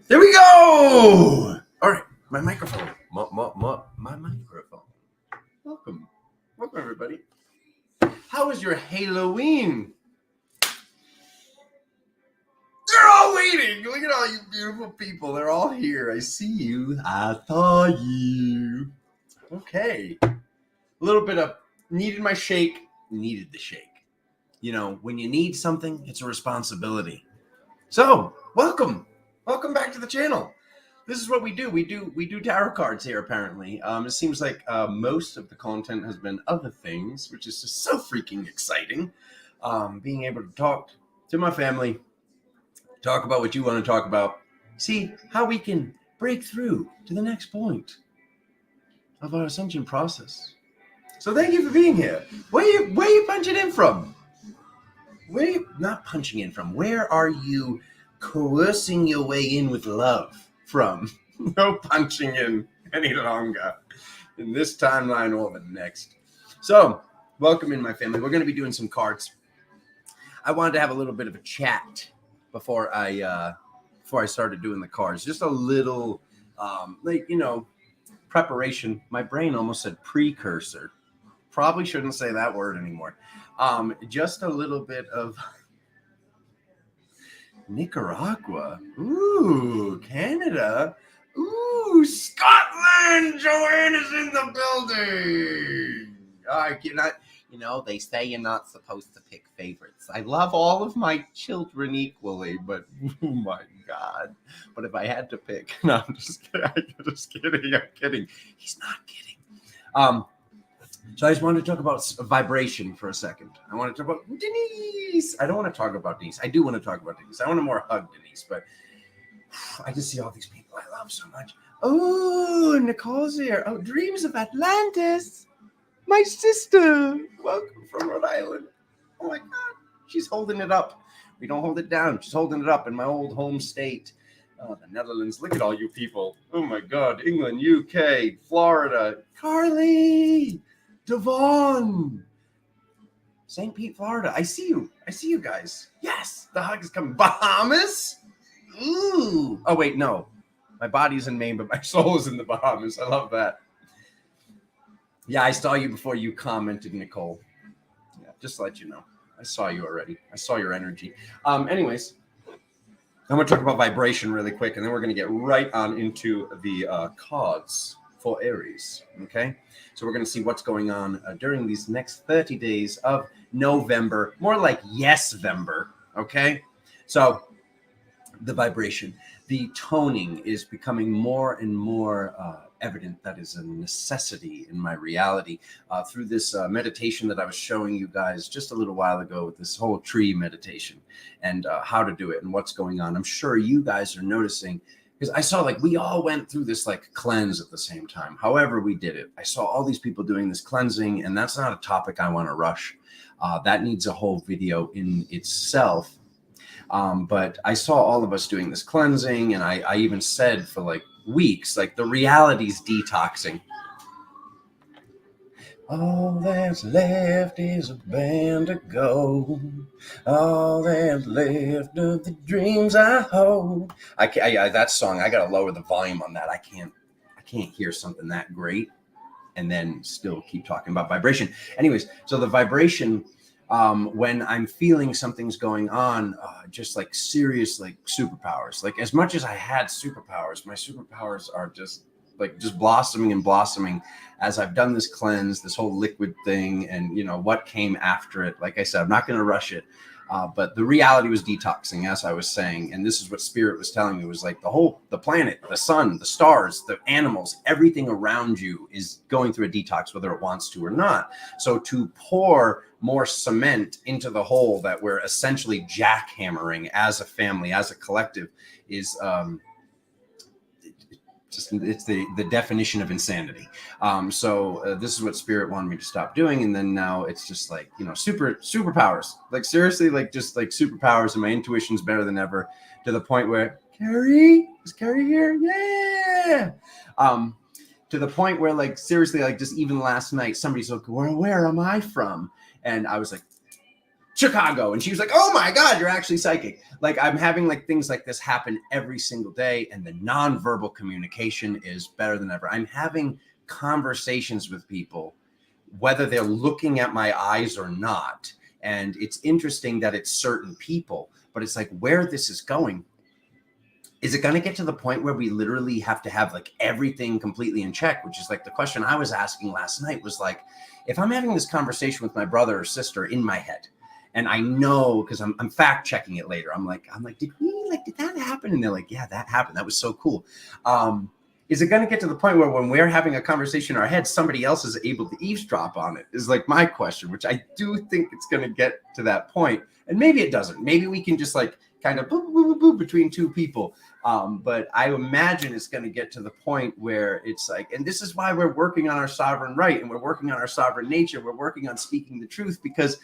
There we go. All right, my microphone. My microphone. Welcome, everybody. How was your Halloween? They're all waiting. Look at all you beautiful people. They're all here. I see you. I saw you. Okay. A little bit of needed my shake. Needed the shake. You know, when you need something, it's a responsibility. So, welcome back to the channel. This is what we do. We do tarot cards here. Apparently, it seems like most of the content has been other things, which is just so freaking exciting. Being able to talk to my family, talk about what you want to talk about, see how we can break through to the next point of our ascension process. So, thank you for being here. Where you punching in from? Where are you not punching in from? Where are you coercing your way in with love from? No punching in any longer in this timeline or the next. So, welcome in, my family. We're going to be doing some cards. I wanted to have a little bit of a chat before I started doing the cards. Just a little, preparation. My brain almost said precursor. Probably shouldn't say that word anymore. Just a little bit of Nicaragua. Ooh, Canada. Ooh, Scotland. Joanne is in the building. I cannot, they say you're not supposed to pick favorites. I love all of my children equally, but oh my God. But if I had to pick, no, I'm just kidding. I'm kidding. He's not kidding. So I just wanted to talk about vibration for a second. I want to talk about Denise. I don't want to talk about Denise. I do want to talk about Denise. I want to more hug Denise, but I just see all these people I love so much. Oh, Nicole's here. Oh, Dreams of Atlantis. My sister. Welcome from Rhode Island. Oh my God. She's holding it up. We don't hold it down. She's holding it up in my old home state. Oh, the Netherlands. Look at all you people. Oh my God. England, UK, Florida. Carly. Devon, St. Pete, Florida. I see you guys. Yes, the hug is coming. Bahamas. Ooh. Oh wait, no. My body's in Maine, but my soul is in the Bahamas. I love that. Yeah, I saw you before you commented, Nicole. Yeah, just to let you know. I saw you already. I saw your energy. Anyways, I'm going to talk about vibration really quick, and then we're going to get right on into the cards for Aries. Okay. So we're going to see what's going on during these next 30 days of November, more like yes-vember, okay? So the vibration, the toning is becoming more and more evident. That is a necessity in my reality through this meditation that I was showing you guys just a little while ago with this whole tree meditation and how to do it and what's going on. I'm sure you guys are noticing, because I saw we all went through this cleanse at the same time. However we did it, I saw all these people doing this cleansing, and that's not a topic I want to rush. That needs a whole video in itself. But I saw all of us doing this cleansing, and I even said for weeks, the reality's detoxing. All that's left is a band of gold. All that's left of the dreams I hold. That song, I gotta lower the volume on that. I can't hear something that great and then still keep talking about vibration. Anyways, so the vibration, when I'm feeling something's going on, just serious superpowers. As much as I had superpowers, my superpowers are just blossoming and blossoming as I've done this cleanse, this whole liquid thing, and what came after it. Like I said, I'm not going to rush it, but the reality was detoxing, as I was saying, and this is what Spirit was telling me, was the planet, the sun, the stars, the animals, everything around you is going through a detox, whether it wants to or not. So to pour more cement into the hole that we're essentially jackhammering as a family, as a collective, is it's the definition of insanity. So this is what Spirit wanted me to stop doing, and then now it's just superpowers. Seriously, just superpowers, and my intuition's better than ever, to the point where Carrie, is Carrie here? Yeah. To the point where seriously, just even last night, somebody's where am I from? And I was Chicago. And she was like, oh my God, you're actually psychic. Like I'm having like things like this happen every single day. And the nonverbal communication is better than ever. I'm having conversations with people, whether they're looking at my eyes or not. And it's interesting that it's certain people, but it's like where this is going. Is it going to get to the point where we literally have to have like everything completely in check? Which is like the question I was asking last night was like, if I'm having this conversation with my brother or sister in my head, and I know, because I'm fact checking it later. I'm like, did that happen? And they're like, yeah, that happened. That was so cool. Is it going to get to the point where when we're having a conversation in our head, somebody else is able to eavesdrop on it? Is like my question, which I do think it's going to get to that point. And maybe it doesn't. Maybe we can just like kind of boop, boop, boop, boop between two people. But I imagine it's going to get to the point where it's like, and this is why we're working on our sovereign right, and we're working on our sovereign nature. We're working on speaking the truth, because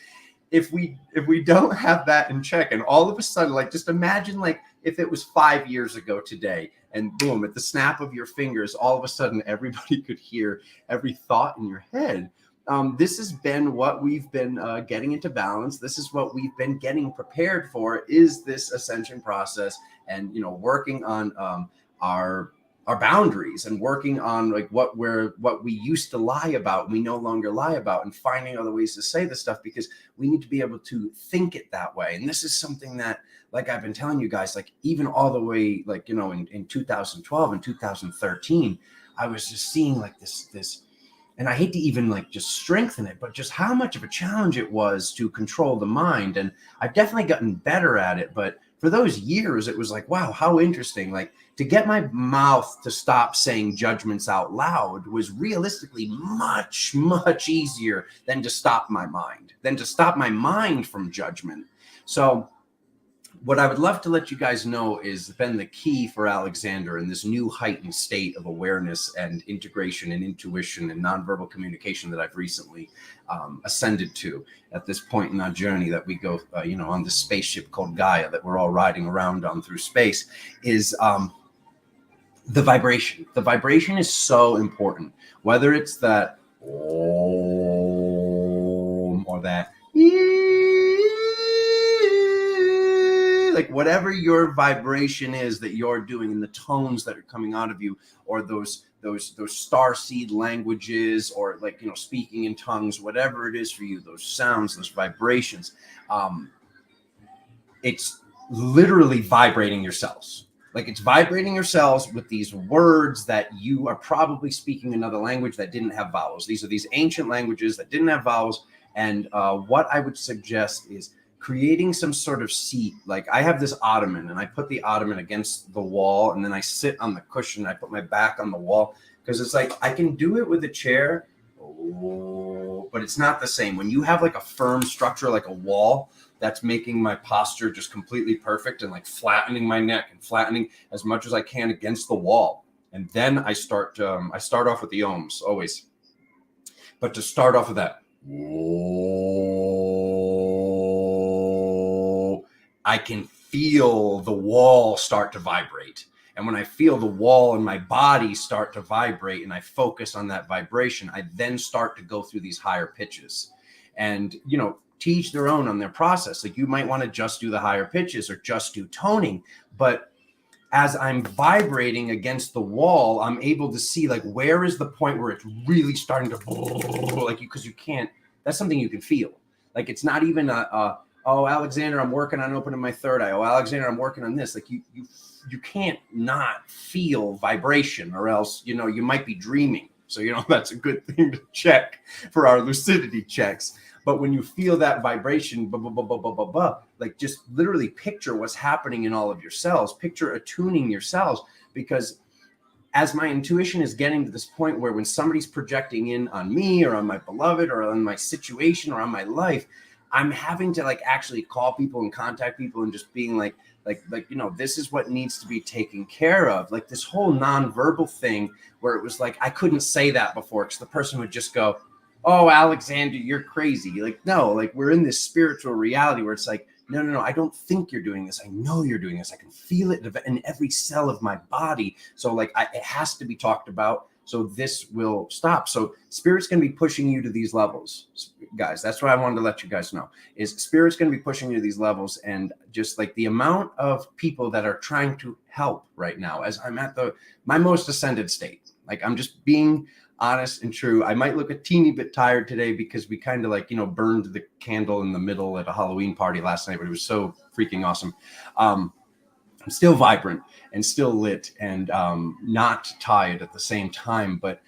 if we don't have that in check, and all of a sudden, like just imagine like if it was 5 years ago today, and boom, at the snap of your fingers, all of a sudden everybody could hear every thought in your head. This has been what we've been getting into balance. This is what we've been getting prepared for, is this ascension process, and working on our boundaries, and working on like what we used to lie about, we no longer lie about, and finding other ways to say this stuff, because we need to be able to think it that way. And this is something that, like I've been telling you guys, like even all the way, like, in 2012 and 2013, I was just seeing like this, and I hate to even like just strengthen it, but just how much of a challenge it was to control the mind. And I've definitely gotten better at it, but for those years, it was like, wow, how interesting. Like to get my mouth to stop saying judgments out loud was realistically much, much easier than to stop my mind from judgment. So what I would love to let you guys know is been the key for Alexander in this new heightened state of awareness and integration and intuition and nonverbal communication that I've recently ascended to at this point in our journey that we go, on this spaceship called Gaia that we're all riding around on through space, is the vibration. The vibration is so important, whether it's that om or that like whatever your vibration is that you're doing, and the tones that are coming out of you, or those starseed languages, or like speaking in tongues, whatever it is for you, those sounds, those vibrations, it's literally vibrating your cells. Like it's vibrating your cells with these words that you are probably speaking another language that didn't have vowels. These are these ancient languages that didn't have vowels. And what I would suggest is creating some sort of seat. Like I have this ottoman, and I put the ottoman against the wall, and then I sit on the cushion. I put my back on the wall, because it's like I can do it with a chair, but it's not the same. When you have like a firm structure, like a wall, that's making my posture just completely perfect, and like flattening my neck and flattening as much as I can against the wall. And then I start off with the ohms always, but to start off with that, I can feel the wall start to vibrate. And when I feel the wall in my body start to vibrate, and I focus on that vibration, I then start to go through these higher pitches. And, teach their own on their process. Like you might want to just do the higher pitches or just do toning. But as I'm vibrating against the wall, I'm able to see like, where is the point where it's really starting to like you, because you can't, that's something you can feel. Like it's not even oh, Alexander, I'm working on opening my third eye. Oh, Alexander, I'm working on this. Like you can't not feel vibration, or else, you might be dreaming. So, that's a good thing to check for our lucidity checks. But when you feel that vibration, like just literally picture what's happening in all of your cells, picture attuning your cells, because as my intuition is getting to this point where when somebody's projecting in on me or on my beloved or on my situation or on my life, I'm having to like actually call people and contact people and just being like, this is what needs to be taken care of. Like this whole nonverbal thing where it was like, I couldn't say that before because the person would just go, oh, Alexander, you're crazy. Like, no, like we're in this spiritual reality where it's like, no, I don't think you're doing this. I know you're doing this. I can feel it in every cell of my body. So like it has to be talked about. So this will stop. So spirit's going to be pushing you to these levels. guys, that's what I wanted to let you guys know, is Spirit's going to be pushing you to these levels. And just like the amount of people that are trying to help right now, as I'm at my most ascended state, like I'm just being honest and true. I might look a teeny bit tired today because we kind of like, burned the candle in the middle at a Halloween party last night, but it was so freaking awesome. I'm still vibrant and still lit and not tired at the same time. But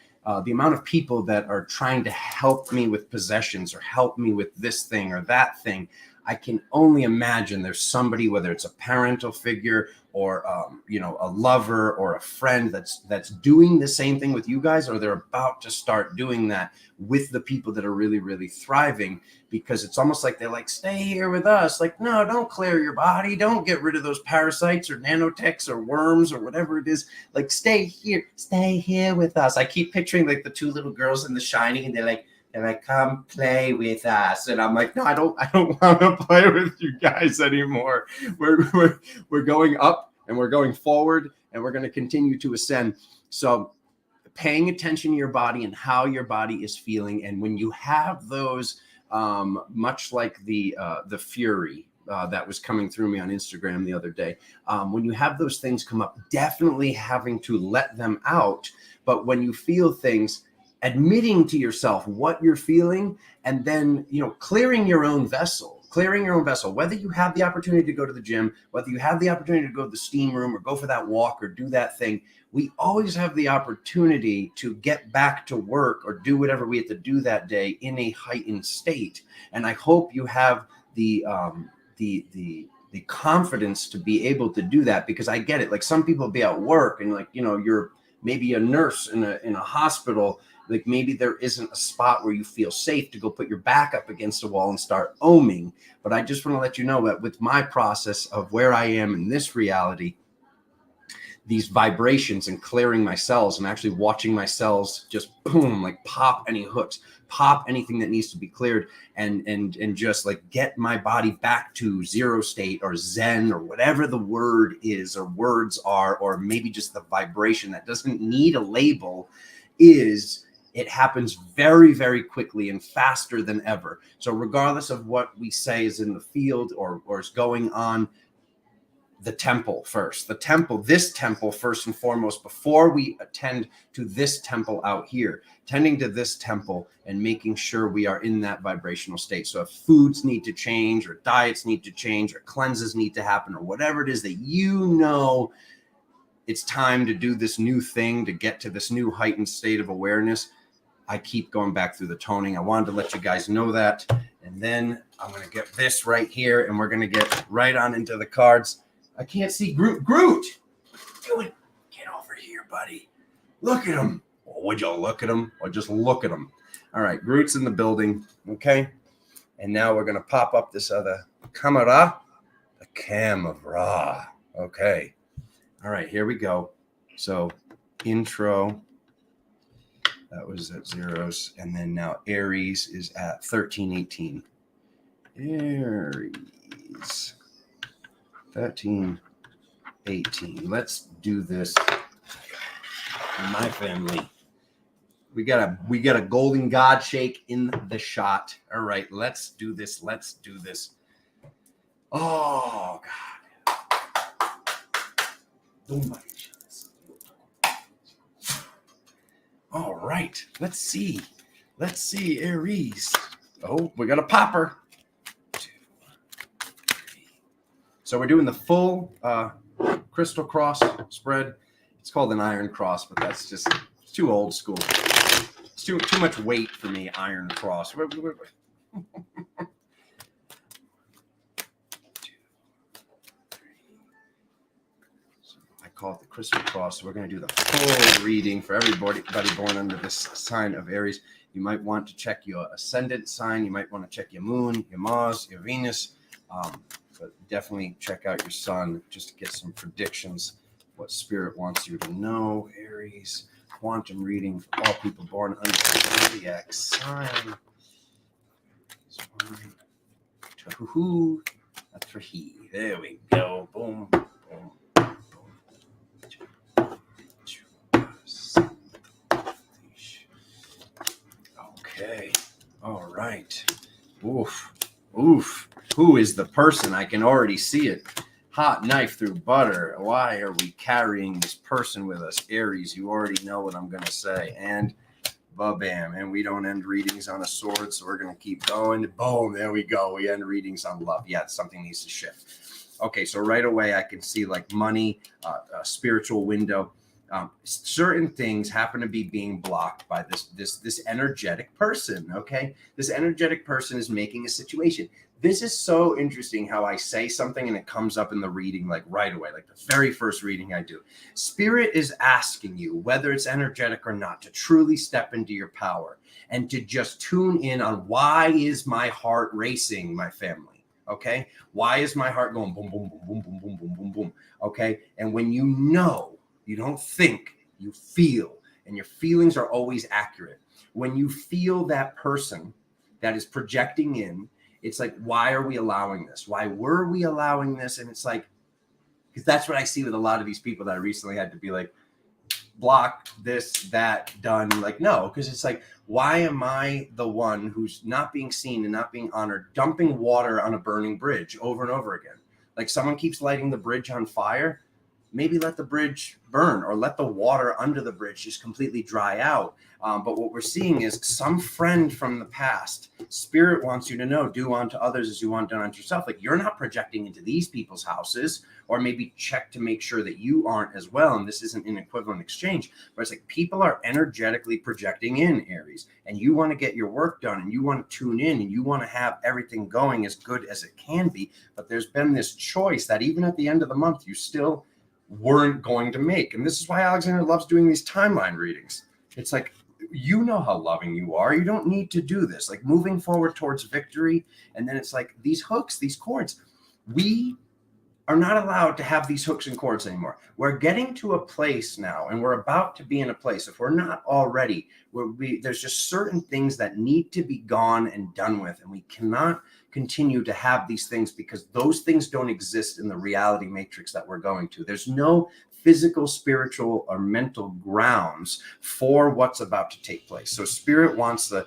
the amount of people that are trying to help me with possessions or help me with this thing or that thing, I can only imagine there's somebody, whether it's a parental figure or a lover or a friend that's doing the same thing with you guys, or they're about to start doing that with the people that are really, really thriving, because it's almost like they're like, stay here with us. Like, no, don't clear your body. Don't get rid of those parasites or nanotechs or worms or whatever it is. Like, stay here with us. I keep picturing like the two little girls in The Shining, and they're like, come play with us. And I'm like, no, I don't want to play with you guys anymore. We're going up and we're going forward and we're going to continue to ascend. So paying attention to your body and how your body is feeling. And when you have those, much like the fury that was coming through me on Instagram the other day, when you have those things come up, definitely having to let them out. But when you feel things, admitting to yourself what you're feeling, and then, clearing your own vessel, whether you have the opportunity to go to the gym, whether you have the opportunity to go to the steam room or go for that walk or do that thing. We always have the opportunity to get back to work or do whatever we have to do that day in a heightened state. And I hope you have the confidence to be able to do that, because I get it. Like, some people be at work and like, you're maybe a nurse in a hospital. Like, maybe there isn't a spot where you feel safe to go put your back up against a wall and start oming. But I just want to let you know that with my process of where I am in this reality, these vibrations and clearing my cells, I'm actually watching my cells just boom, like pop any hooks, pop anything that needs to be cleared, and just like get my body back to zero state or Zen or whatever the word is or words are, or maybe just the vibration that doesn't need a label is. It happens very, very quickly and faster than ever. So regardless of what we say is in the field or is going on, this temple first and foremost, before we attend to this temple out here, tending to this temple and making sure we are in that vibrational state. So if foods need to change or diets need to change or cleanses need to happen or whatever it is that it's time to do this new thing to get to this new heightened state of awareness, I keep going back through the toning. I wanted to let you guys know that. And then I'm going to get this right here, and we're going to get right on into the cards. I can't see Groot. Groot! What? Get over here, buddy. Look at him. Well, would you look at him? Or just look at him? All right, Groot's in the building, okay? And now we're going to pop up this other camera. The camera. Okay. All right, here we go. So, intro. That was at zeros. And then now Aries is at 1318. Aries. 1318. Let's do this. My family. We got a golden God shake in the shot. All right, let's do this. Oh, God. All right, let's see, Aries. Oh, we got a popper. 2, 3. So we're doing the full crystal cross spread. It's called an iron cross, but that's just too old school. It's too much weight for me, iron cross. Call it the crystal cross. So we're going to do the full reading for everybody born under this sign of Aries. You might want to check your ascendant sign. You might want to check your moon, your Mars, your Venus. But definitely check out your sun just to get some predictions, what Spirit wants you to know. Aries, quantum reading for all people born under the Zodiac sign. That's for he. There we go. Boom. Okay. All right. Who is the person? I can already see it. Hot knife through butter. Why are we carrying this person with us? Aries, you already know what I'm going to say. And ba-bam. And we don't end readings on a sword, so we're going to keep going. Boom, there we go. We end readings on love. Yeah, something needs to shift. Okay, so right away I can see like money, a spiritual window. Certain things happen to be being blocked by this energetic person. Okay, this energetic person is making a situation. This is so interesting how I say something and it comes up in the reading like right away, like the very first reading I do. Spirit is asking you, whether it's energetic or not, to truly step into your power and to just tune in on why is my heart racing, my family. Okay, why is my heart going boom, boom, boom, boom, boom, boom, boom, boom, boom. Okay, and when you know, you don't think, you feel, and your feelings are always accurate. When you feel that person that is projecting in, it's like, why are we allowing this? Why were we allowing this? And it's like, because that's what I see with a lot of these people that I recently had to be like, block this, that, done. Like, no, because it's like, why am I the one who's not being seen and not being honored, dumping water on a burning bridge over and over again? Like someone keeps lighting the bridge on fire. Maybe let the bridge burn or let the water under the bridge just completely dry out. But what we're seeing is some friend from the past. Spirit wants you to know, do unto others as you want done unto yourself. Like you're not projecting into these people's houses, or maybe check to make sure that you aren't as well. And this isn't an equivalent exchange, but it's like people are energetically projecting in, Aries, and you want to get your work done and you want to tune in and you want to have everything going as good as it can be. But there's been this choice that even at the end of the month, you still weren't going to make. And this is why Alexander loves doing these timeline readings. It's like, you know how loving you are. You don't need to do this. Like moving forward towards victory. And then it's like these hooks, these cords, we are not allowed to have these hooks and cords anymore. We're getting to a place now, and we're about to be in a place, if we're not already, where there's just certain things that need to be gone and done with. And we cannot continue to have these things because those things don't exist in the reality matrix that we're going to. There's no physical, spiritual, or mental grounds for what's about to take place. So spirit wants the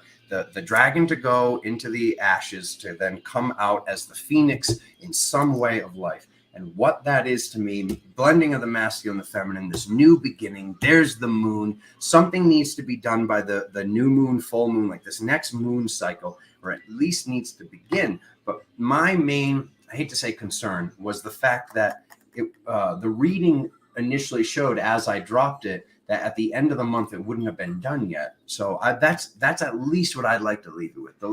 dragon to go into the ashes to then come out as the phoenix in some way of life. And what that is to me, blending of the masculine and the feminine, this new beginning, there's the moon. Something needs to be done by the new moon, full moon, like this next moon cycle, or at least needs to begin. But my main, I hate to say concern, was the fact that the reading initially showed as I dropped it, that at the end of the month, it wouldn't have been done yet. So that's at least what I'd like to leave you with. The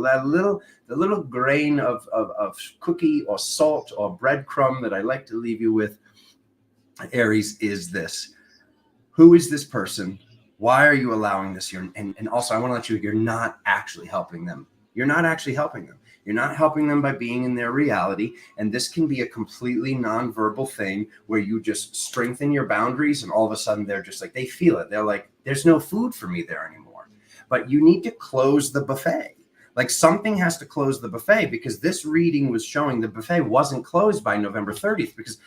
little grain of cookie or salt or breadcrumb that I like to leave you with, Aries, is this. Who is this person? Why are you allowing this here? And also, I want to let you know, you're not actually helping them. You're not actually helping them. You're not helping them by being in their reality. And this can be a completely nonverbal thing where you just strengthen your boundaries and all of a sudden they're just like, they feel it. They're like, there's no food for me there anymore. But you need to close the buffet. Like something has to close the buffet, because this reading was showing the buffet wasn't closed by November 30th, because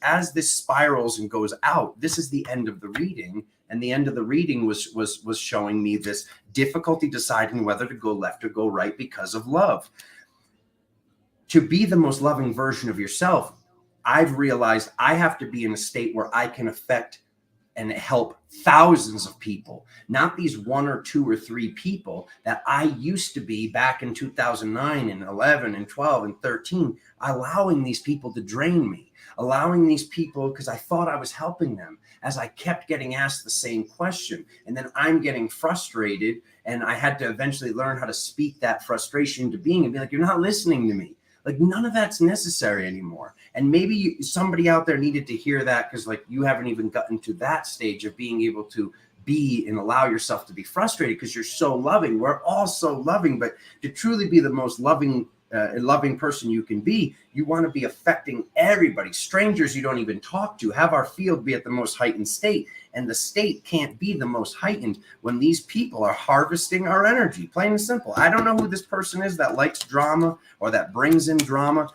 as this spirals and goes out, this is the end of the reading. And the end of the reading was showing me this difficulty deciding whether to go left or go right because of love. To be the most loving version of yourself, I've realized I have to be in a state where I can affect and help thousands of people, not these 1 or 2 or 3 people that I used to be back in 2009 and 11 and 12 and 13, allowing these people to drain me, allowing these people, because I thought I was helping them, as I kept getting asked the same question. And then I'm getting frustrated, and I had to eventually learn how to speak that frustration into being and be like, you're not listening to me. Like none of that's necessary anymore. And maybe somebody out there needed to hear that, because like you haven't even gotten to that stage of being able to be and allow yourself to be frustrated because you're so loving. We're all so loving, but to truly be the most loving person you can be, you want to be affecting everybody. Strangers you don't even talk to. Have our field be at the most heightened state. And the state can't be the most heightened when these people are harvesting our energy. Plain and simple. I don't know who this person is that likes drama or that brings in drama.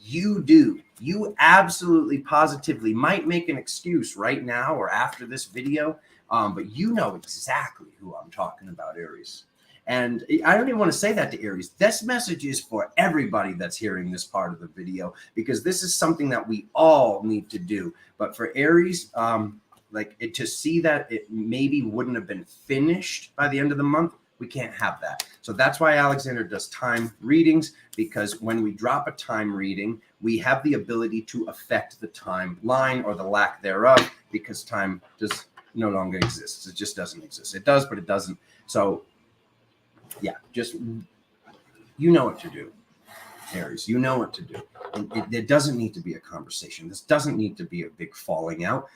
You do. You absolutely positively might make an excuse right now or after this video, but you know exactly who I'm talking about, Aries. And I don't even want to say that to Aries. This message is for everybody that's hearing this part of the video, because this is something that we all need to do. But for Aries, to see that it maybe wouldn't have been finished by the end of the month, we can't have that. So that's why Alexander does time readings, because when we drop a time reading, we have the ability to affect the timeline or the lack thereof, because time just no longer exists. It just doesn't exist. It does, but it doesn't. So yeah, just, you know what to do, Aries. You know what to do. And there doesn't need to be a conversation. This doesn't need to be a big falling out.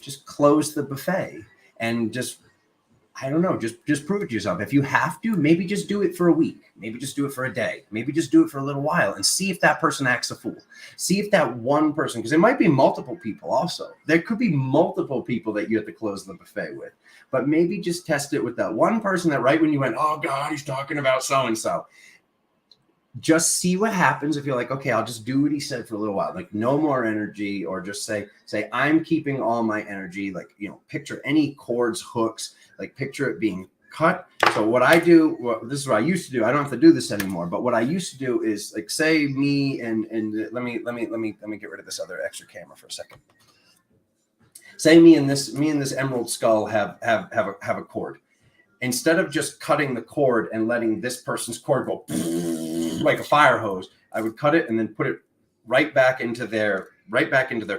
Just close the buffet and just, I don't know, just prove it to yourself. If you have to, maybe just do it for a week. Maybe just do it for a day. Maybe just do it for a little while and see if that person acts a fool. See if that one person, because it might be multiple people also. There could be multiple people that you have to close the buffet with. But maybe just test it with that one person that right when you went, oh God, he's talking about so-and-so. Just see what happens. If you're like, okay, I'll just do what he said for a little while, like no more energy, or just say, I'm keeping all my energy, like, picture any cords, hooks, like picture it being cut. So what I do, this is what I used to do. I don't have to do this anymore, but what I used to do is like, say me and let me get rid of this other extra camera for a second. Say me and this emerald skull have a cord. Instead of just cutting the cord and letting this person's cord go like a fire hose, I would cut it and then put it right back into their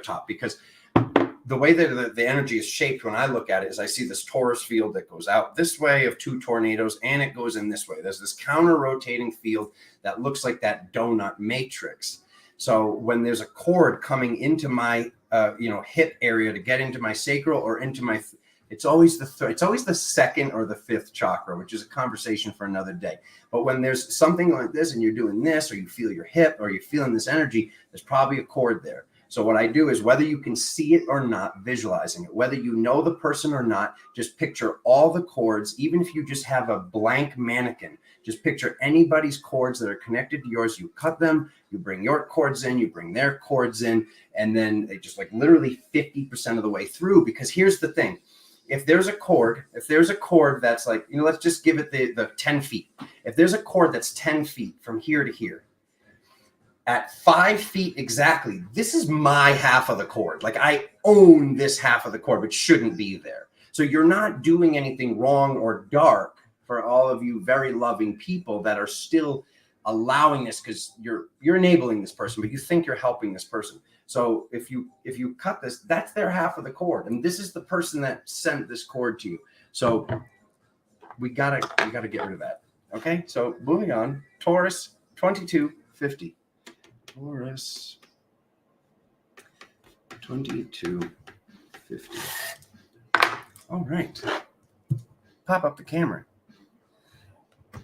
top, because the way that the energy is shaped when I look at it is I see this Taurus field that goes out this way of two tornadoes, and it goes in this way. There's this counter rotating field that looks like that donut matrix. So when there's a cord coming into my hip area to get into my sacral or into my, it's always the second or the fifth chakra, which is a conversation for another day. But when there's something like this and you're doing this, or you feel your hip, or you're feeling this energy, there's probably a cord there. So what I do is, whether you can see it or not, visualizing it, whether you know the person or not, just picture all the cords. Even if you just have a blank mannequin, just picture anybody's cords that are connected to yours. You cut them, you bring your cords in, you bring their cords in, and then they just like literally 50% of the way through. Because here's the thing. If there's a cord that's like, let's just give it the 10 feet. If there's a cord that's 10 feet from here to here, at 5 feet exactly, this is my half of the cord. Like, I own this half of the cord, which shouldn't be there. So you're not doing anything wrong or dark, for all of you very loving people that are still allowing this, because you're enabling this person, but you think you're helping this person. So if you cut this, that's their half of the cord, and this is the person that sent this cord to you. So we gotta get rid of that. Okay, so moving on. Taurus 2250. Taurus 2250. All right. Pop up the camera.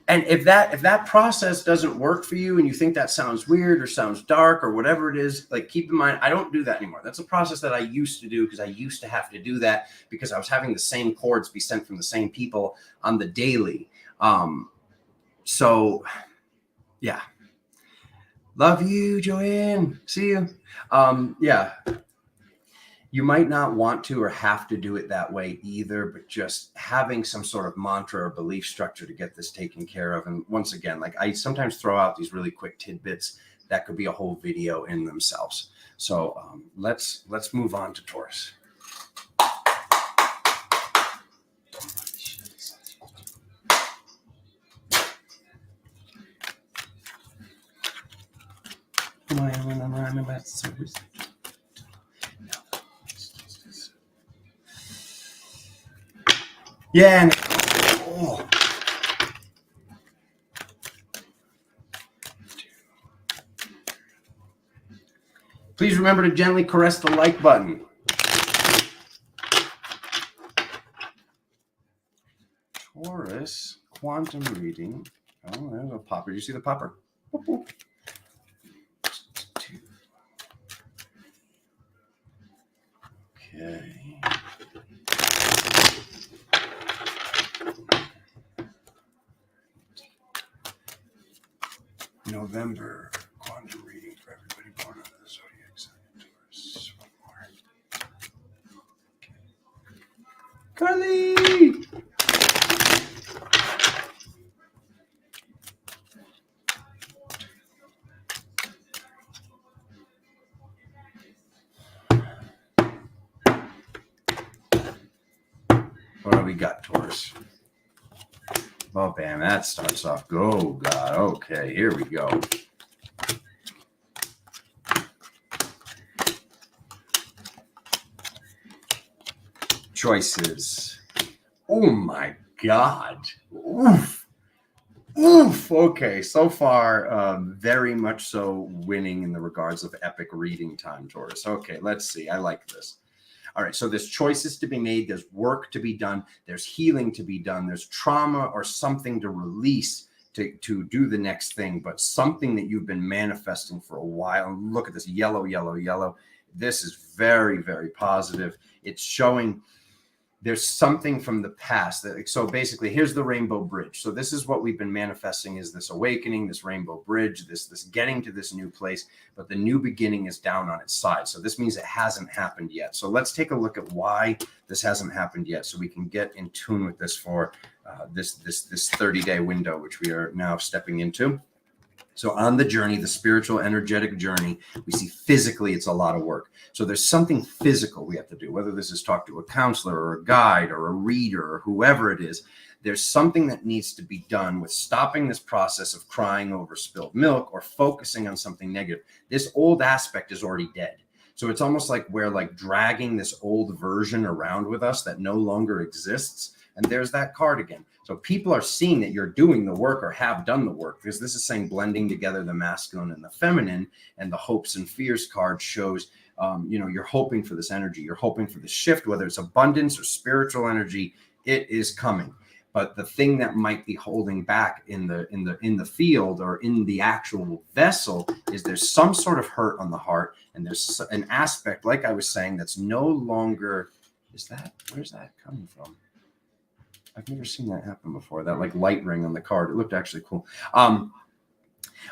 And if that process doesn't work for you and you think that sounds weird or sounds dark or whatever it is, like, keep in mind, I don't do that anymore. That's a process that I used to do, because I used to have to do that because I was having the same cords be sent from the same people on the daily. So yeah. Love you, Joanne. See you. Yeah. You might not want to or have to do it that way either, but just having some sort of mantra or belief structure to get this taken care of. And once again, like, I sometimes throw out these really quick tidbits that could be a whole video in themselves. So let's move on to Taurus. Yeah. And, oh. Please remember to gently caress the like button. Taurus quantum reading. Oh, there's a popper. Did you see the popper? Boop, boop. Okay. November quantum reading for everybody born under the Zodiac sign of Taurus. One more. Okay. Carly! What do we got, Taurus? Oh, bam, that starts off. Go, God. Okay, here we go. Choices. Oh, my God. Oof. Oof. Okay, so far, very much so winning in the regards of epic reading time, Taurus. Okay, let's see. I like this. All right, so there's choices to be made, there's work to be done, there's healing to be done, there's trauma or something to release to do the next thing, but something that you've been manifesting for a while. And look at this yellow, yellow, yellow. This is very, very positive. It's showing there's something from the past that, so basically here's the rainbow bridge. So this is what we've been manifesting, is this awakening, this rainbow bridge, this getting to this new place, but the new beginning is down on its side. So this means it hasn't happened yet. So let's take a look at why this hasn't happened yet, so we can get in tune with this for this 30-day window, which we are now stepping into. So on the journey, the spiritual, energetic journey, we see physically it's a lot of work. So there's something physical we have to do, whether this is talk to a counselor or a guide or a reader or whoever it is. There's something that needs to be done with stopping this process of crying over spilled milk or focusing on something negative. This old aspect is already dead. So it's almost like we're like dragging this old version around with us that no longer exists. And there's that card again. So people are seeing that you're doing the work or have done the work, because this is saying blending together the masculine and the feminine. And the hopes and fears card shows, you're hoping for this energy. You're hoping for the shift, whether it's abundance or spiritual energy, it is coming. But the thing that might be holding back in the field or in the actual vessel is there's some sort of hurt on the heart. And there's an aspect, like I was saying, that's no longer, where's that coming from? I've never seen that happen before. That like light ring on the card. It looked actually cool.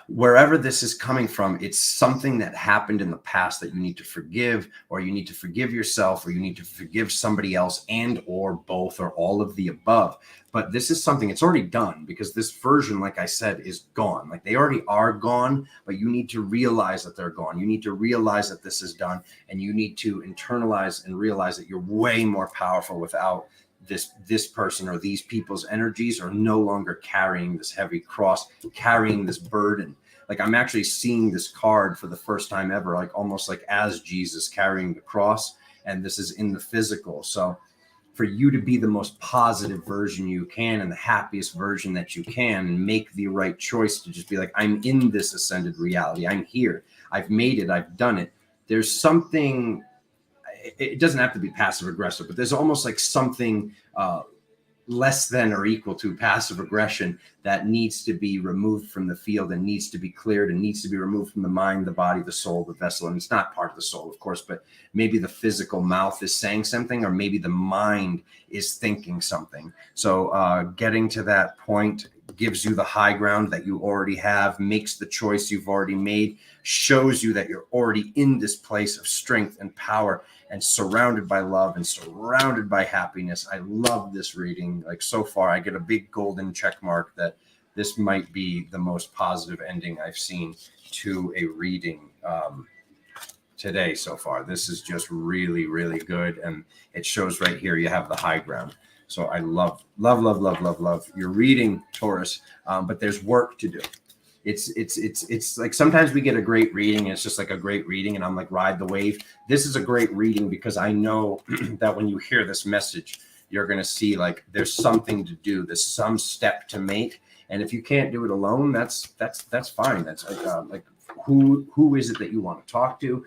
Wherever this is coming from, it's something that happened in the past that you need to forgive, or you need to forgive yourself, or you need to forgive somebody else, and or both, or all of the above. But this is something, it's already done, because this version, like I said, is gone. Like they already are gone, but you need to realize that they're gone. You need to realize that this is done, and you need to internalize and realize that you're way more powerful without this person, or these people's energies are no longer carrying this heavy cross, carrying this burden. Like I'm actually seeing this card for the first time ever, like almost like as Jesus carrying the cross, and this is in the physical. So for you to be the most positive version you can and the happiest version that you can, and make the right choice to just be like, I'm in this ascended reality. I'm here. I've made it. I've done it. There's something, it doesn't have to be passive aggressive, but there's almost like something less than or equal to passive aggression that needs to be removed from the field and needs to be cleared and needs to be removed from the mind, the body, the soul, the vessel. And it's not part of the soul, of course, but maybe the physical mouth is saying something, or maybe the mind is thinking something. So getting to that point gives you the high ground that you already have, makes the choice you've already made, shows you that you're already in this place of strength and power, and surrounded by love and surrounded by happiness. I love this reading. Like so far, I get a big golden check mark that this might be the most positive ending I've seen to a reading today so far. This is just really, really good. And it shows right here, you have the high ground. So I love your reading, Taurus, but there's work to do. It's like sometimes we get a great reading and it's just like a great reading and I'm like, ride the wave. This is a great reading because I know that when you hear this message, you're going to see like there's something to do. There's some step to make. And if you can't do it alone, that's fine. That's like who is it that you want to talk to,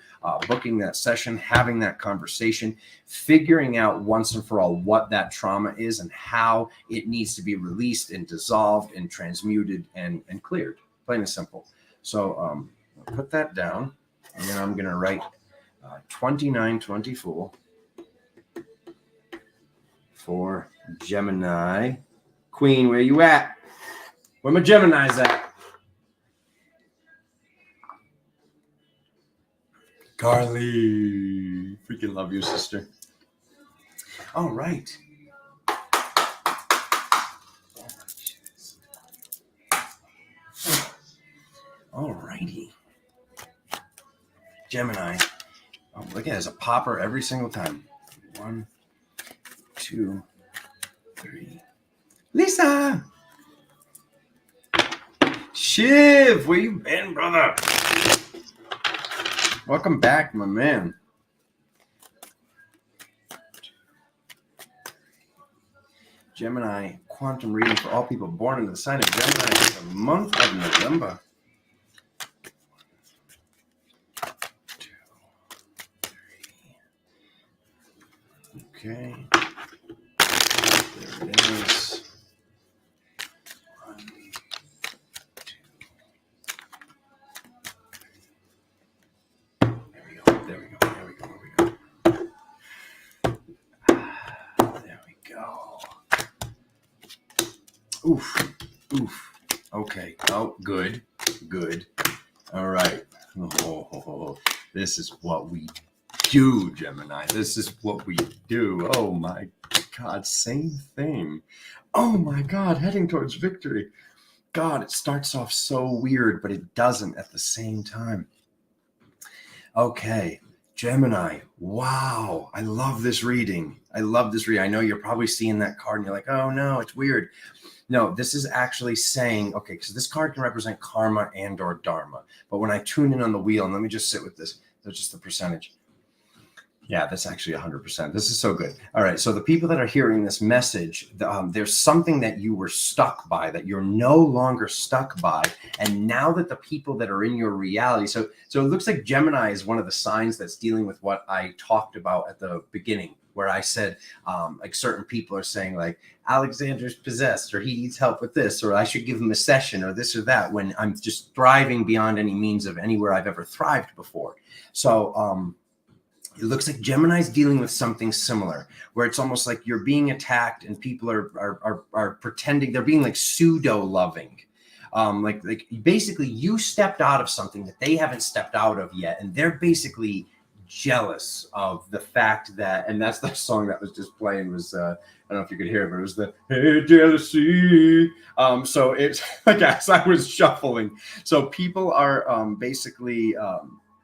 booking that session, having that conversation, figuring out once and for all what that trauma is and how it needs to be released and dissolved and transmuted and cleared. Plain and simple. So I'll put that down, and then I'm going to write 2924 for Gemini. Queen, where you at? Where my Gemini's at? Carly. Freaking love you, sister. All right. All righty. Gemini. Oh, look at it. It's a popper every single time. 1, 2, 3. Lisa! Shiv, where you been, brother? Welcome back, my man. Gemini quantum reading for all people born in the sign of Gemini for the month of November. 2, 3. Okay. There it is. 1, 2, 3. There we go. There we go. Oof. Okay. Oh, good. All right. Oh, this is what we do, Gemini. This is what we do. Oh my God, same thing. Oh my God, heading towards victory. God, it starts off so weird, but it doesn't at the same time. Okay, Gemini. Wow, I love this reading. I know you're probably seeing that card and you're like, oh no, it's weird. No, this is actually saying, okay, because this card can represent karma and or dharma. But when I tune in on the wheel, and let me just sit with this, that's just the percentage. Yeah, that's actually 100%. This is so good. All right, so the people that are hearing this message, there's something that you were stuck by, that you're no longer stuck by. And now that the people that are in your reality, so it looks like Gemini is one of the signs that's dealing with what I talked about at the beginning, where I said, like certain people are saying like, Alexander's possessed, or he needs help with this, or I should give him a session, or this or that, when I'm just thriving beyond any means of anywhere I've ever thrived before. So, it looks like Gemini's dealing with something similar, where it's almost like you're being attacked and people are pretending they're being like pseudo loving. Like basically you stepped out of something that they haven't stepped out of yet. And they're basically jealous of the fact that, and that's the song that was just playing was, I don't know if you could hear it, but it was the Hey Jealousy. So it's like, as I was shuffling, so people are basically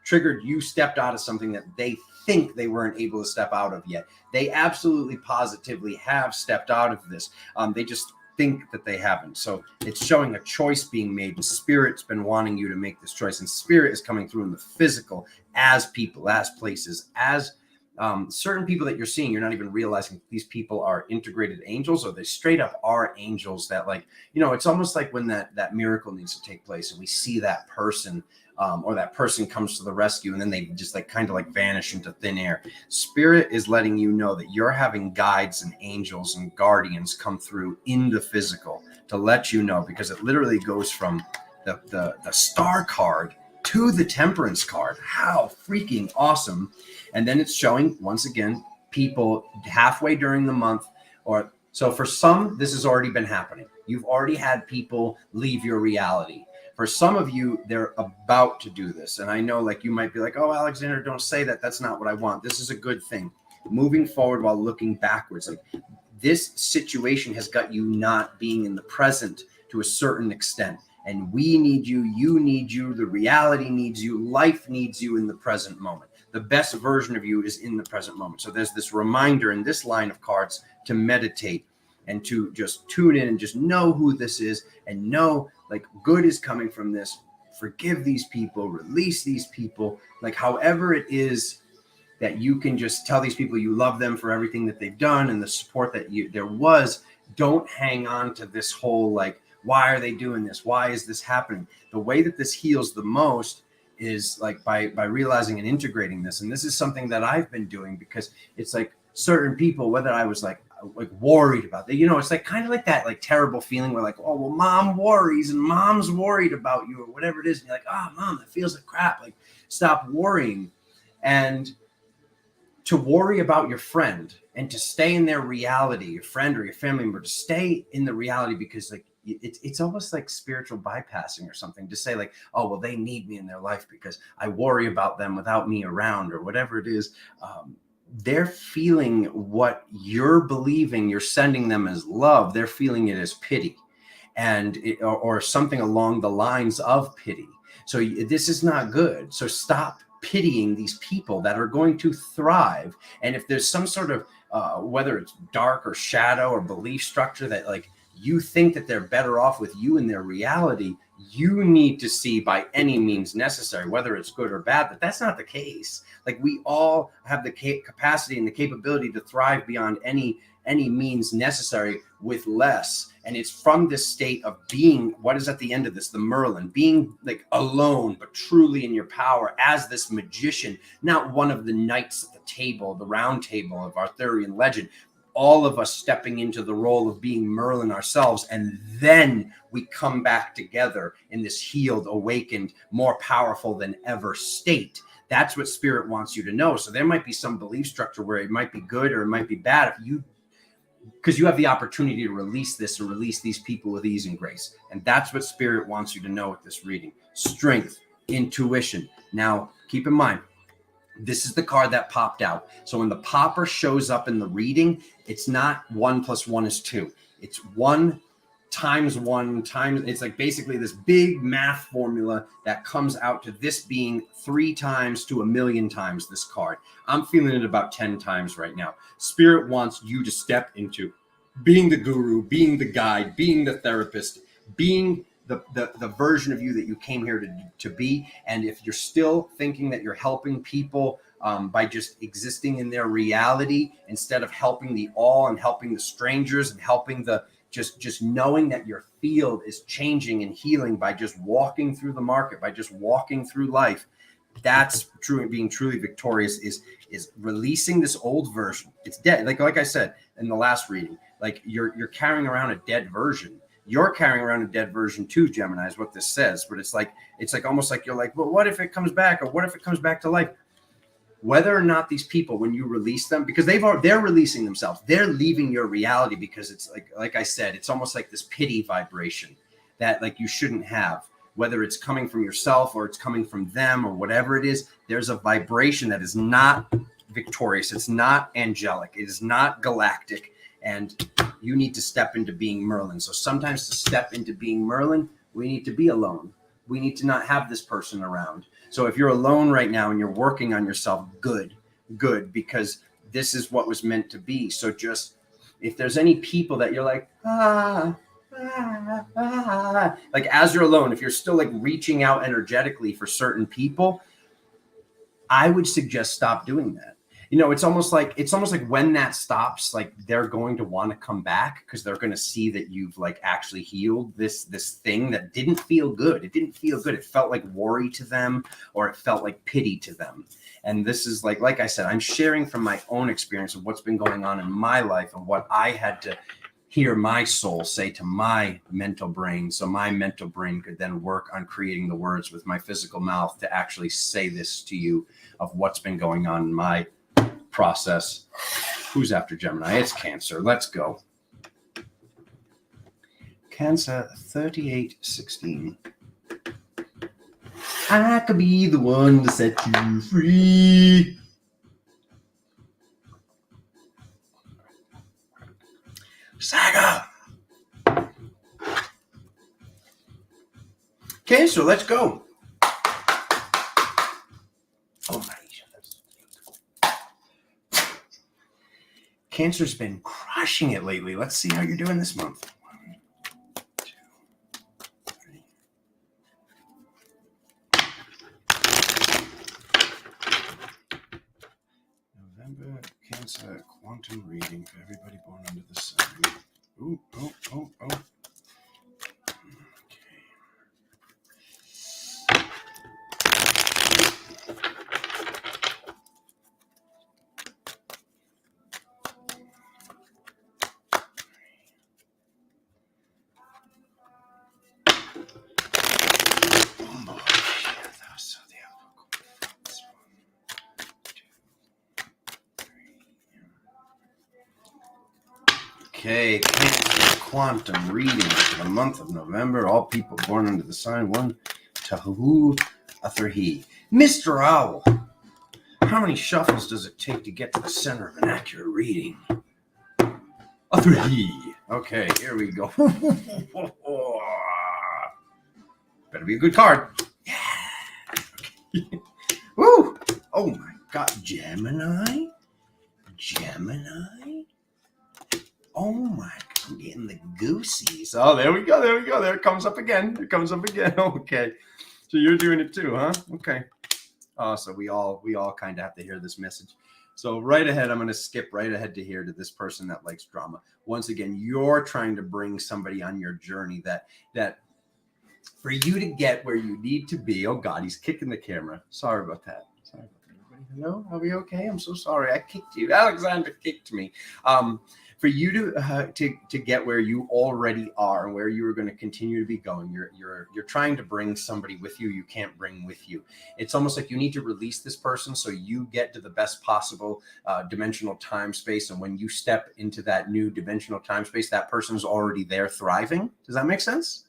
triggered. You stepped out of something that they think they weren't able to step out of yet. They absolutely positively have stepped out of this. They just think that they haven't. So it's showing a choice being made, and Spirit's been wanting you to make this choice, and Spirit is coming through in the physical as people, as places, as certain people that you're seeing. You're not even realizing these people are integrated angels, or they straight up are angels that, like, you know, it's almost like when that miracle needs to take place and we see that person, or that person comes to the rescue, and then they just like kind of like vanish into thin air. Spirit is letting you know that you're having guides and angels and guardians come through in the physical to let you know, because it literally goes from the star card to the temperance card. How freaking awesome. And then it's showing once again people halfway during the month, or so for some this has already been happening. You've already had people leave your reality. For some of you, they're about to do this. And I know, like, you might be like, oh, Alexander, don't say that. That's not what I want. This is a good thing. Moving forward while looking backwards. Like, this situation has got you not being in the present to a certain extent. And we need you. You need you. The reality needs you. Life needs you in the present moment. The best version of you is in the present moment. So there's this reminder in this line of cards to meditate and to just tune in and just know who this is, and know like good is coming from this. Forgive these people, release these people, like however it is that you can just tell these people you love them for everything that they've done and the support that there was. Don't hang on to this whole like, why are they doing this? Why is this happening? The way that this heals the most is like by realizing and integrating this. And this is something that I've been doing, because it's like certain people, whether I was like worried about that, you know, it's like kind of like that like terrible feeling where like, oh well, mom worries and mom's worried about you, or whatever it is, and you're like, oh mom, that feels like crap, like stop worrying. And to worry about your friend and to stay in their reality, your friend or your family member, to stay in the reality, because like it's almost like spiritual bypassing or something, to say like, oh well, they need me in their life because I worry about them without me around, or whatever it is. They're feeling what you're believing you're sending them as love. They're feeling it as pity, and or something along the lines of pity. So this is not good. So stop pitying these people that are going to thrive. And if there's some sort of whether it's dark or shadow or belief structure that like you think that they're better off with you in their reality, you need to see by any means necessary, whether it's good or bad, that that's not the case. Like we all have the capacity and the capability to thrive beyond any means necessary with less. And it's from this state of being, what is at the end of this, the Merlin, being like alone, but truly in your power as this magician, not one of the knights at the table, the round table of Arthurian legend, all of us stepping into the role of being Merlin ourselves. And then we come back together in this healed, awakened, more powerful than ever state. That's what spirit wants you to know. So there might be some belief structure where it might be good or it might be bad because you have the opportunity to release this and release these people with ease and grace. And that's what spirit wants you to know with this reading. Strength, intuition. Now, keep in mind, this is the card that popped out. So when the popper shows up in the reading, it's not 1 + 1 = 2. It's 1 times 1 times. It's like basically this big math formula that comes out to this being 3 times to 1,000,000 times this card. I'm feeling it about 10 times right now. Spirit wants you to step into being the guru, being the guide, being the therapist, being the version of you that you came here to be. And if you're still thinking that you're helping people by just existing in their reality instead of helping the all and helping the strangers and helping the just knowing that your field is changing and healing by just walking through the market, by just walking through life, that's true. Being truly victorious is releasing this old version. It's dead. Like I said in the last reading, like you're carrying around a dead version. You're carrying around a dead version too, Gemini, is what this says. But it's like almost like you're like, well, what if it comes back? Or what if it comes back to life? Whether or not these people, when you release them, because they're releasing themselves, they're leaving your reality because it's like I said, it's almost like this pity vibration that like you shouldn't have. Whether it's coming from yourself or it's coming from them or whatever it is, there's a vibration that is not victorious. It's not angelic. It is not galactic. And you need to step into being Merlin. So sometimes to step into being Merlin, we need to be alone. We need to not have this person around. So if you're alone right now and you're working on yourself, good, because this is what was meant to be. So just if there's any people that you're like, like as you're alone, if you're still like reaching out energetically for certain people, I would suggest stop doing that. You know, it's almost like when that stops, like they're going to want to come back because they're going to see that you've like actually healed this thing that didn't feel good. It didn't feel good. It felt like worry to them, or it felt like pity to them. And this is like I said, I'm sharing from my own experience of what's been going on in my life and what I had to hear my soul say to my mental brain, so my mental brain could then work on creating the words with my physical mouth to actually say this to you of what's been going on in my process. Who's after Gemini? It's Cancer. Let's go. Cancer 3816. I could be the one to set you free. Saga. Cancer, let's go. Oh my. Cancer's been crushing it lately. Let's see how you're doing this month. 1, 2, 3. November Cancer quantum reading for everybody born under the sun. Ooh, oh. Okay. Okay, Cancer quantum reading for the month of November. All people born under the sign 1 Tahu Atharhi. Mr. Owl, how many shuffles does it take to get to the center of an accurate reading? Atharhi. Okay, here we go. Better be a good card. Yeah. Okay. Woo! Oh my God, Gemini. Gemini? Oh my, I'm getting the goosies. Oh, there we go. There it comes up again. Okay. So you're doing it too, huh? Okay. So we all kind of have to hear this message. So right ahead, I'm going to skip right ahead to here to this person that likes drama. Once again, you're trying to bring somebody on your journey that for you to get where you need to be. Oh God, he's kicking the camera. Sorry about that. Sorry about that. Everybody, hello? Are we okay? I'm so sorry. I kicked you. Alexander kicked me. For you to get where you already are and where you are going to continue to be going, you're trying to bring somebody with you you can't bring with you. It's almost like you need to release this person so you get to the best possible dimensional time space. And when you step into that new dimensional time space, that person's already there thriving. Does that make sense?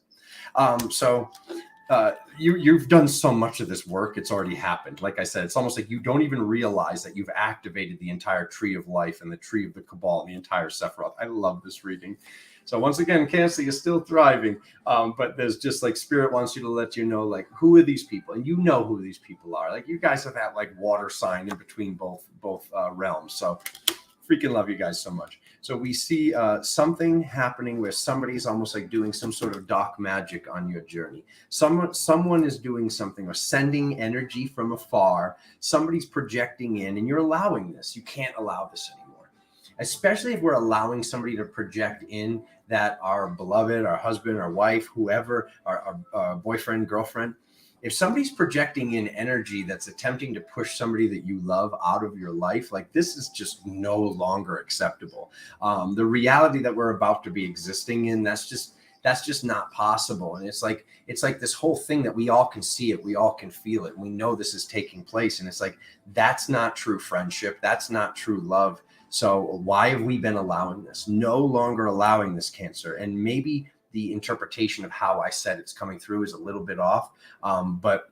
You've done so much of this work. It's already happened. Like I said, it's almost like you don't even realize that you've activated the entire tree of life and the tree of the Cabal and the entire Sephiroth. I love this reading. So once again, Cancer is still thriving. But there's just like Spirit wants you to let you know, like, who are these people? And you know who these people are. Like, you guys have that like water sign in between both realms. So freaking love you guys so much. So we see something happening where somebody's almost like doing some sort of dark magic on your journey. Someone is doing something or sending energy from afar. Somebody's projecting in, and you're allowing this. You can't allow this anymore, especially if we're allowing somebody to project in that our beloved, our husband, our wife, whoever, our boyfriend, girlfriend. If somebody's projecting in energy that's attempting to push somebody that you love out of your life, like, this is just no longer acceptable. The reality that we're about to be existing in, that's just not possible. And it's like this whole thing that we all can see it, we all can feel it, and we know this is taking place. And it's like, that's not true friendship. That's not true love. So why have we been allowing this? No longer allowing this, Cancer. And maybe the interpretation of how I said it's coming through is a little bit off, but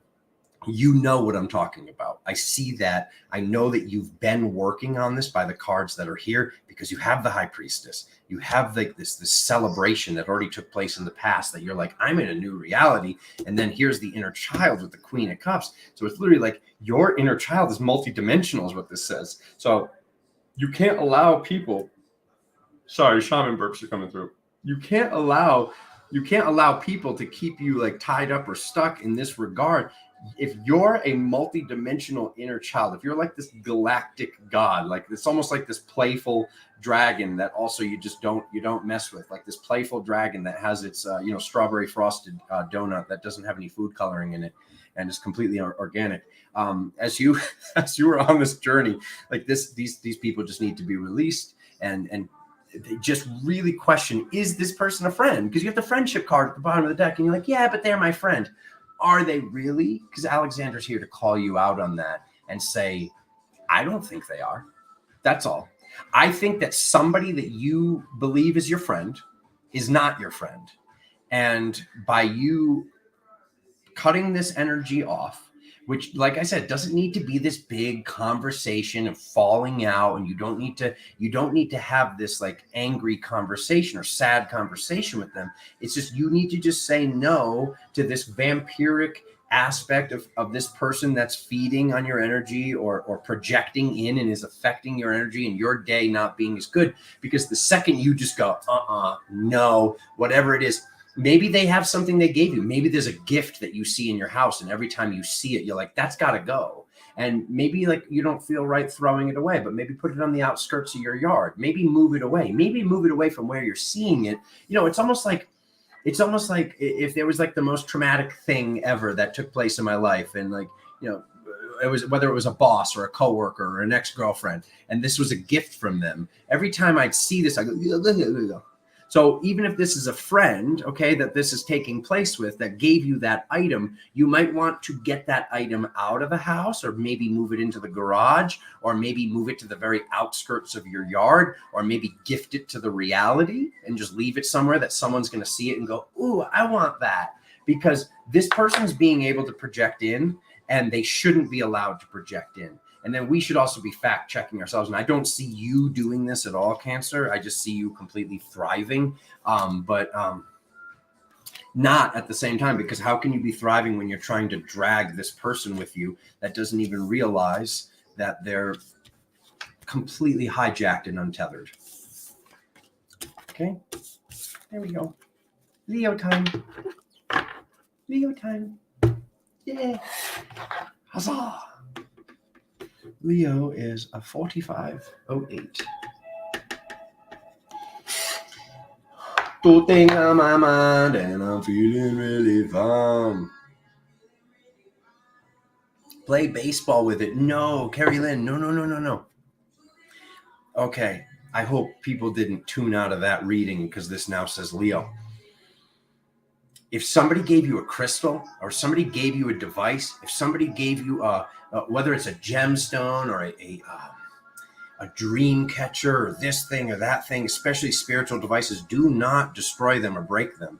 you know what I'm talking about. I see that. I know that you've been working on this by the cards that are here, because you have the High Priestess. You have like this celebration that already took place in the past, that you're like, I'm in a new reality. And then here's the inner child with the Queen of Cups. So it's literally like your inner child is multidimensional is what this says. So you can't allow people, sorry, shaman burps are coming through. You can't allow people to keep you like tied up or stuck in this regard. If you're a multi-dimensional inner child, if you're like this galactic god, like it's almost like this playful dragon that also you don't mess with, like this playful dragon that has its strawberry frosted donut that doesn't have any food coloring in it and is completely organic. As you were on this journey, like these people just need to be released and they just really question, is this person a friend? Because you have the friendship card at the bottom of the deck and you're like, yeah, but they're my friend. Are they really? Because Alexander's here to call you out on that and say, I don't think they are. That's all. I think that somebody that you believe is your friend is not your friend. And by you cutting this energy off, which, like I said, doesn't need to be this big conversation of falling out, and you don't need to have this like angry conversation or sad conversation with them. It's just, you need to just say no to this vampiric aspect of this person that's feeding on your energy or projecting in and is affecting your energy and your day not being as good. Because the second you just go, no, whatever it is, maybe they have something they gave you. Maybe there's a gift that you see in your house, and every time you see it, you're like, that's got to go. And maybe like you don't feel right throwing it away, but maybe put it on the outskirts of your yard. Maybe move it away. Maybe move it away from where you're seeing it. It's almost like if there was like the most traumatic thing ever that took place in my life, and like, it was, whether it was a boss or a coworker or an ex-girlfriend, and this was a gift from them. Every time I'd see this, I go. So even if this is a friend, okay, that this is taking place with, that gave you that item, you might want to get that item out of the house, or maybe move it into the garage, or maybe move it to the very outskirts of your yard, or maybe gift it to the reality and just leave it somewhere that someone's going to see it and go, ooh, I want that. Because this person's being able to project in, and they shouldn't be allowed to project in. And then we should also be fact checking ourselves. And I don't see you doing this at all, Cancer. I just see you completely thriving, but not at the same time, because how can you be thriving when you're trying to drag this person with you that doesn't even realize that they're completely hijacked and untethered. Okay, there we go. Leo time. Leo time. Yeah. Huzzah. Leo is a 4508. Two things on my mind and I'm feeling really fine. Play baseball with it. No, Carrie Lynn. No. Okay, I hope people didn't tune out of that reading because this now says Leo. If somebody gave you a crystal or somebody gave you a device, if somebody gave you whether it's a gemstone or a dream catcher or this thing or that thing, especially spiritual devices, do not destroy them or break them.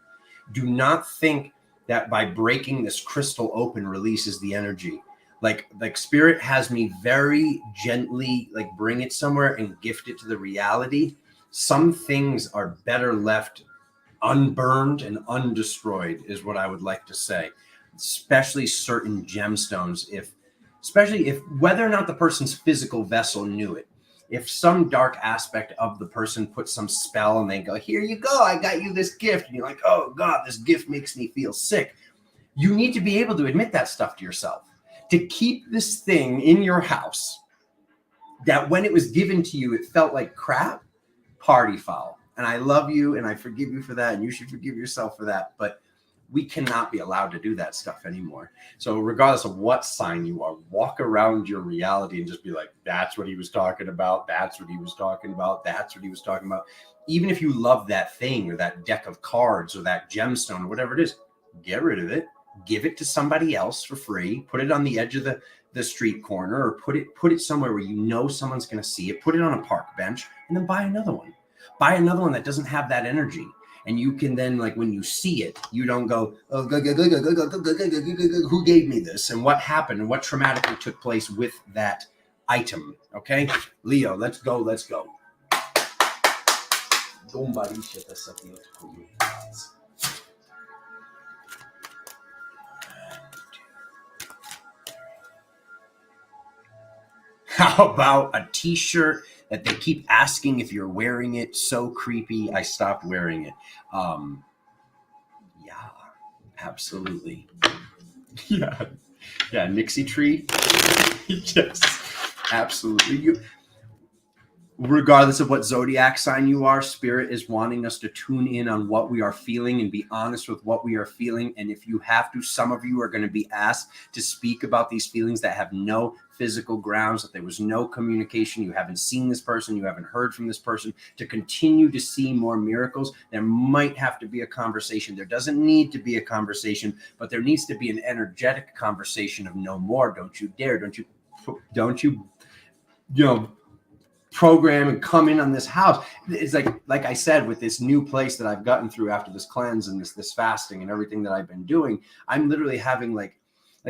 Do not think that by breaking this crystal open releases the energy. Like spirit has me very gently like bring it somewhere and gift it to the reality. Some things are better left unburned and undestroyed is what I would like to say, especially certain gemstones. Especially if whether or not the person's physical vessel knew it, if some dark aspect of the person put some spell and they go, here you go, I got you this gift. And you're like, oh God, this gift makes me feel sick. You need to be able to admit that stuff to yourself. To keep this thing in your house that when it was given to you, it felt like crap, party foul. And I love you and I forgive you for that. And you should forgive yourself for that. But we cannot be allowed to do that stuff anymore. So regardless of what sign you are, walk around your reality and just be like, that's what he was talking about. That's what he was talking about. That's what he was talking about. Even if you love that thing or that deck of cards or that gemstone or whatever it is, get rid of it. Give it to somebody else for free. Put it on the edge of the street corner or put it somewhere where you know someone's going to see it. Put it on a park bench and then buy another one. Buy another one that doesn't have that energy. And you can then, like, when you see it, you don't go, oh, who gave me this? And what happened? And what traumatically took place with that item? Okay? Leo, let's go. How about a t-shirt that they keep asking if you're wearing it? So creepy. I stopped wearing it. Yeah, absolutely. Yeah, Nixie tree. Yes, absolutely. Regardless of what zodiac sign you are, spirit is wanting us to tune in on what we are feeling and be honest with what we are feeling. And if you have to, some of you are going to be asked to speak about these feelings that have no physical grounds, that there was no communication. You haven't seen this person. You haven't heard from this person. To continue to see more miracles, there might have to be a conversation. There doesn't need to be a conversation, but there needs to be an energetic conversation of no more. Don't you dare. Don't you program and come in on this house. It's like I said, with this new place that I've gotten through after this cleanse and this fasting and everything that I've been doing, I'm literally having like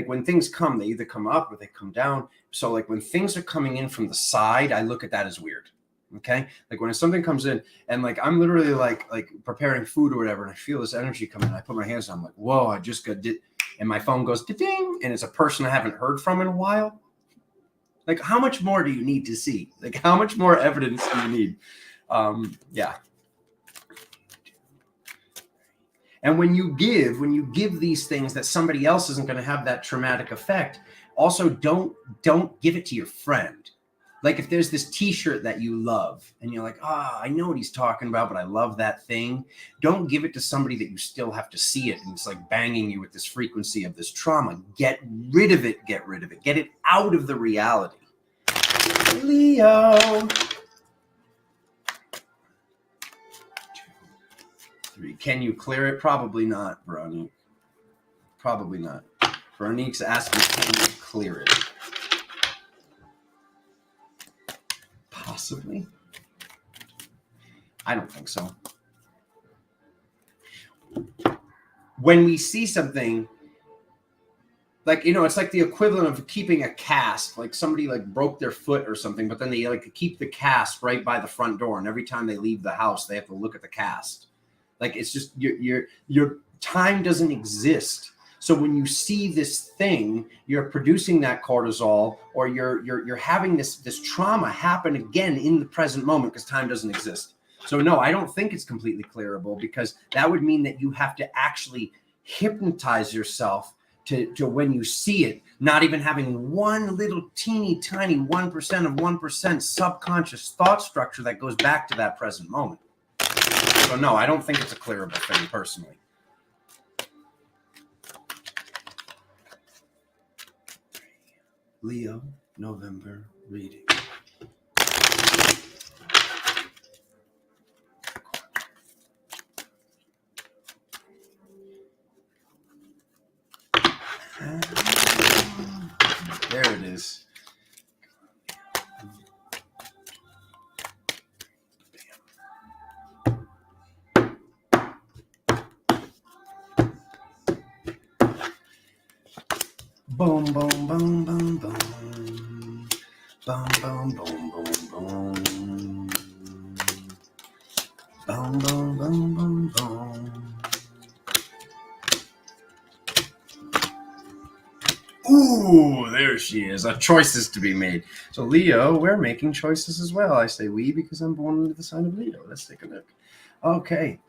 when things come, they either come up or they come down. So like when things are coming in from the side, I look at that as weird. Okay. Like when something comes in and like, I'm literally like preparing food or whatever. And I feel this energy come in. I put my hands down. I'm like, whoa, I just got did. And my phone goes ding. And it's a person I haven't heard from in a while. Like, how much more do you need to see? Like, how much more evidence do you need? Yeah. And when you give these things that somebody else isn't going to have that traumatic effect, also don't give it to your friend. Like if there's this t-shirt that you love and you're like, I know what he's talking about, but I love that thing. Don't give it to somebody that you still have to see it. And it's like banging you with this frequency of this trauma. Get rid of it. Get it out of the reality. Leo. 2, 3. Can you clear it? Probably not, Veronique. Probably not. Veronique's asking, can you clear it? Possibly. I don't think so. When we see something, like, it's like the equivalent of keeping a cast, like somebody like broke their foot or something, but then they like keep the cast right by the front door. And every time they leave the house, they have to look at the cast. Like, it's just your time doesn't exist. So when you see this thing, you're producing that cortisol, or you're having this trauma happen again in the present moment, because time doesn't exist. So no, I don't think it's completely clearable, because that would mean that you have to actually hypnotize yourself to when you see it, not even having one little teeny tiny 1% of 1% subconscious thought structure that goes back to that present moment. So no, I don't think it's a clearable thing personally. Leo, November reading. There it is. Boom, boom, boom, boom, boom. Boom, boom, boom, boom, boom. Boom, boom, boom, boom, boom. Ooh, there she is. Choices to be made. So Leo, we're making choices as well. I say we because I'm born into the sign of Leo. Let's take a look. Okay.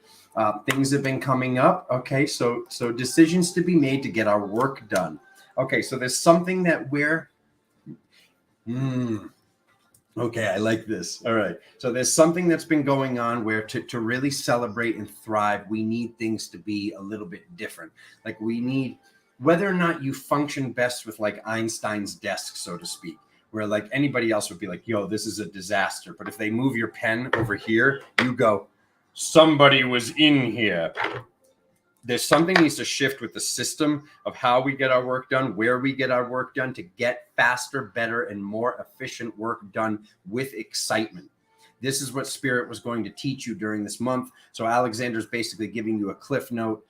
Things have been coming up. Okay, so decisions to be made to get our work done. Okay, so there's something that we're okay, I like this. All right. So there's something that's been going on where to really celebrate and thrive, we need things to be a little bit different. Like we need, whether or not you function best with like Einstein's desk, so to speak, where like anybody else would be like, yo, this is a disaster. But if they move your pen over here, you go, somebody was in here. There's something needs to shift with the system of how we get our work done, where we get our work done, to get faster, better, and more efficient work done with excitement. This is what Spirit was going to teach you during this month. So Alexander's basically giving you a Cliff Note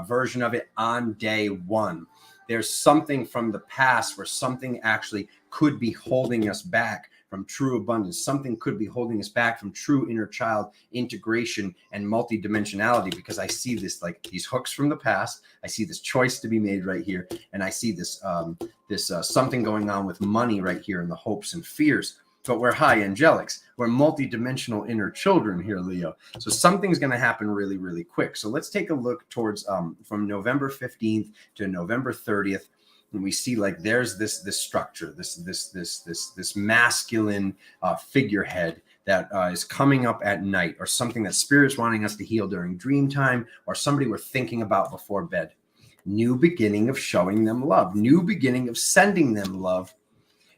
version of it on day one. There's something from the past where something actually could be holding us back from true abundance. Something could be holding us back from true inner child integration and multidimensionality, because I see this, like these hooks from the past. I see this choice to be made right here. And I see this, something going on with money right here in the hopes and fears. But we're high angelics. We're multidimensional inner children here, Leo. So something's going to happen really, really quick. So let's take a look towards from November 15th to November 30th. And we see like there's this structure, this masculine figurehead that is coming up at night, or something that Spirit's wanting us to heal during dream time, or somebody we're thinking about before bed. New beginning of showing them love, new beginning of sending them love,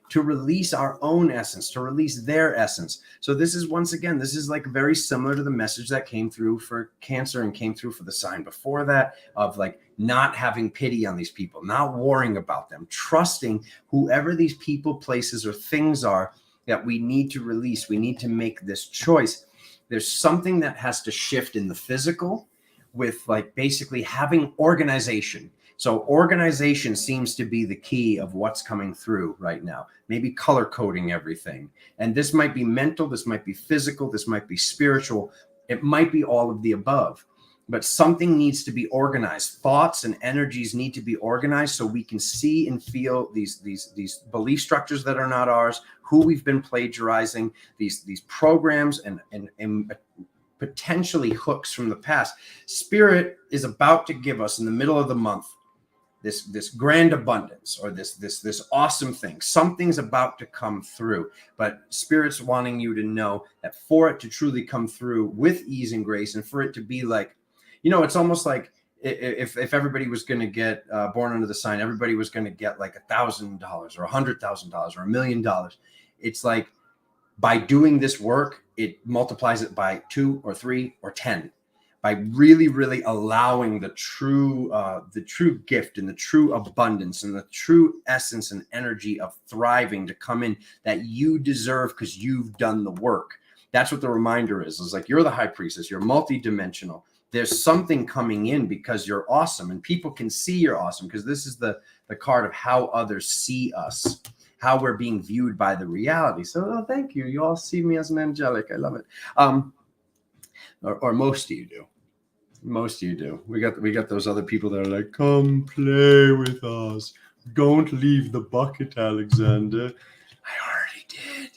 to release our own essence, to release their essence. So this is, once again, this is like very similar to the message that came through for Cancer and came through for the sign before that, of like not having pity on these people, not worrying about them, trusting whoever these people, places, or things are that we need to release. We need to make this choice. There's something that has to shift in the physical with like basically having organization. So organization seems to be the key of what's coming through right now. Maybe color coding everything. And this might be mental, this might be physical, this might be spiritual. It might be all of the above. But something needs to be organized. Thoughts and energies need to be organized so we can see and feel these belief structures that are not ours, who we've been plagiarizing, these programs and potentially hooks from the past. Spirit is about to give us in the middle of the month this grand abundance, or this awesome thing. Something's about to come through, but Spirit's wanting you to know that for it to truly come through with ease and grace, and for it to be like, you know, it's almost like if everybody was going to get born under the sign, everybody was going to get like $1,000 or $100,000 or $1 million. It's like by doing this work, it multiplies it by 2 or 3 or 10. By really, really allowing the true gift and the true abundance and the true essence and energy of thriving to come in that you deserve because you've done the work. That's what the reminder is. It's like you're the high priestess. You're multidimensional. There's something coming in because you're awesome, and people can see you're awesome, because this is the card of how others see us, how we're being viewed by the reality. So thank you. You all see me as an angelic. I love it. Or most of you do. Most of you do. We got those other people that are like, come play with us. Don't leave the bucket, Alexander. I already did.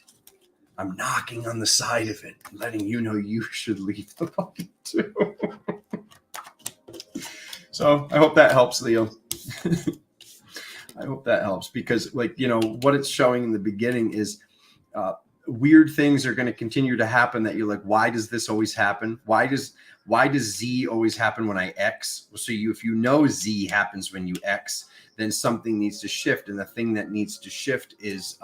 I'm knocking on the side of it, letting you know you should leave the bucket too. So I hope that helps, Leo. I hope that helps because, like, you know, what it's showing in the beginning is weird things are going to continue to happen that you're like, why does this always happen? Why does Z always happen when I X? So if you know Z happens when you X, then something needs to shift. And the thing that needs to shift is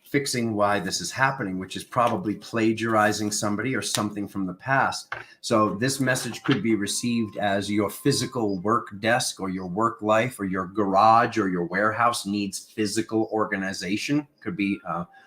fixing why this is happening, which is probably plagiarizing somebody or something from the past. So this message could be received as your physical work desk or your work life or your garage or your warehouse needs physical organization. Could be